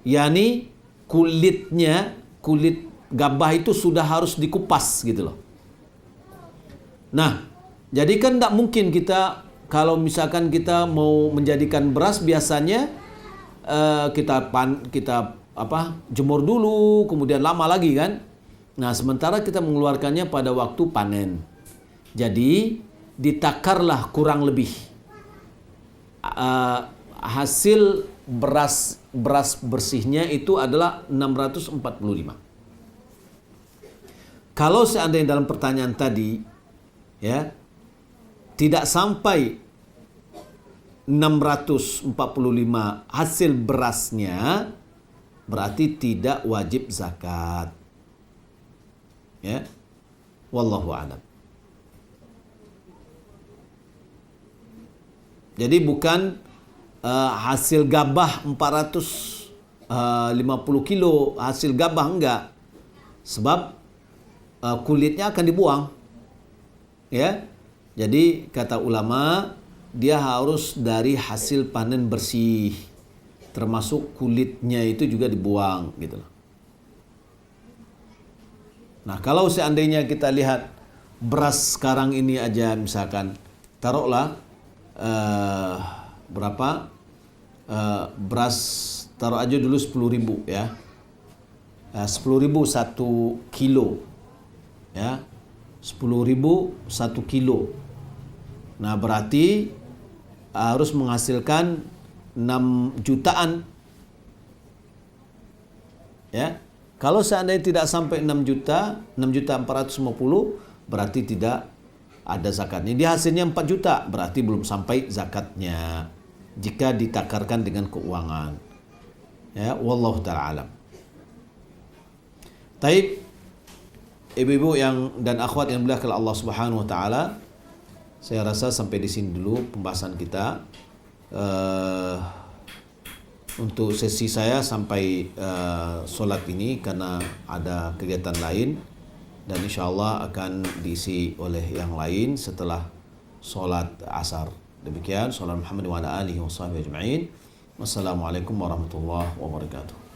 yakni kulit gabah itu sudah harus dikupas gitu loh. Nah, jadi kan tidak mungkin kita kalau misalkan kita mau menjadikan beras biasanya kita jemur dulu, kemudian lama lagi kan. Nah, sementara kita mengeluarkannya pada waktu panen. Jadi ditakarlah kurang lebih hasil beras bersihnya itu adalah 645. Kalau seandainya dalam pertanyaan tadi ya tidak sampai 645 hasil berasnya, berarti tidak wajib zakat. Ya. Wallahu a'lam. Jadi bukan hasil gabah 450 kilo hasil gabah, enggak. Sebab kulitnya akan dibuang. Ya. Jadi kata ulama dia harus dari hasil panen bersih. Termasuk kulitnya itu juga dibuang gitu loh. Nah, kalau seandainya kita lihat beras sekarang ini aja misalkan taruhlah berapa beras taruh aja dulu 10.000 ya. 10.000 1 kilo ya. 10.000 1 kilo. Nah, berarti harus menghasilkan 6 jutaan. Ya. Kalau seandainya tidak sampai 6 juta, 6.450 berarti tidak ada zakatnya. Dia hasilnya 4 juta, berarti belum sampai zakatnya jika ditakarkan dengan keuangan. Ya, wallahu taala alam. Taib, ibu-ibu yang dan akhwat yang dimuliakan Allah Subhanahu wa taala, saya rasa sampai di sini dulu pembahasan kita. untuk sesi saya sampai solat ini karena ada kegiatan lain dan insyaAllah akan diisi oleh yang lain setelah solat asar. Demikian, Sallallahu Muhammad wa ala alihi wa sahbihi ajma'in. Wassalamualaikum warahmatullahi wabarakatuh.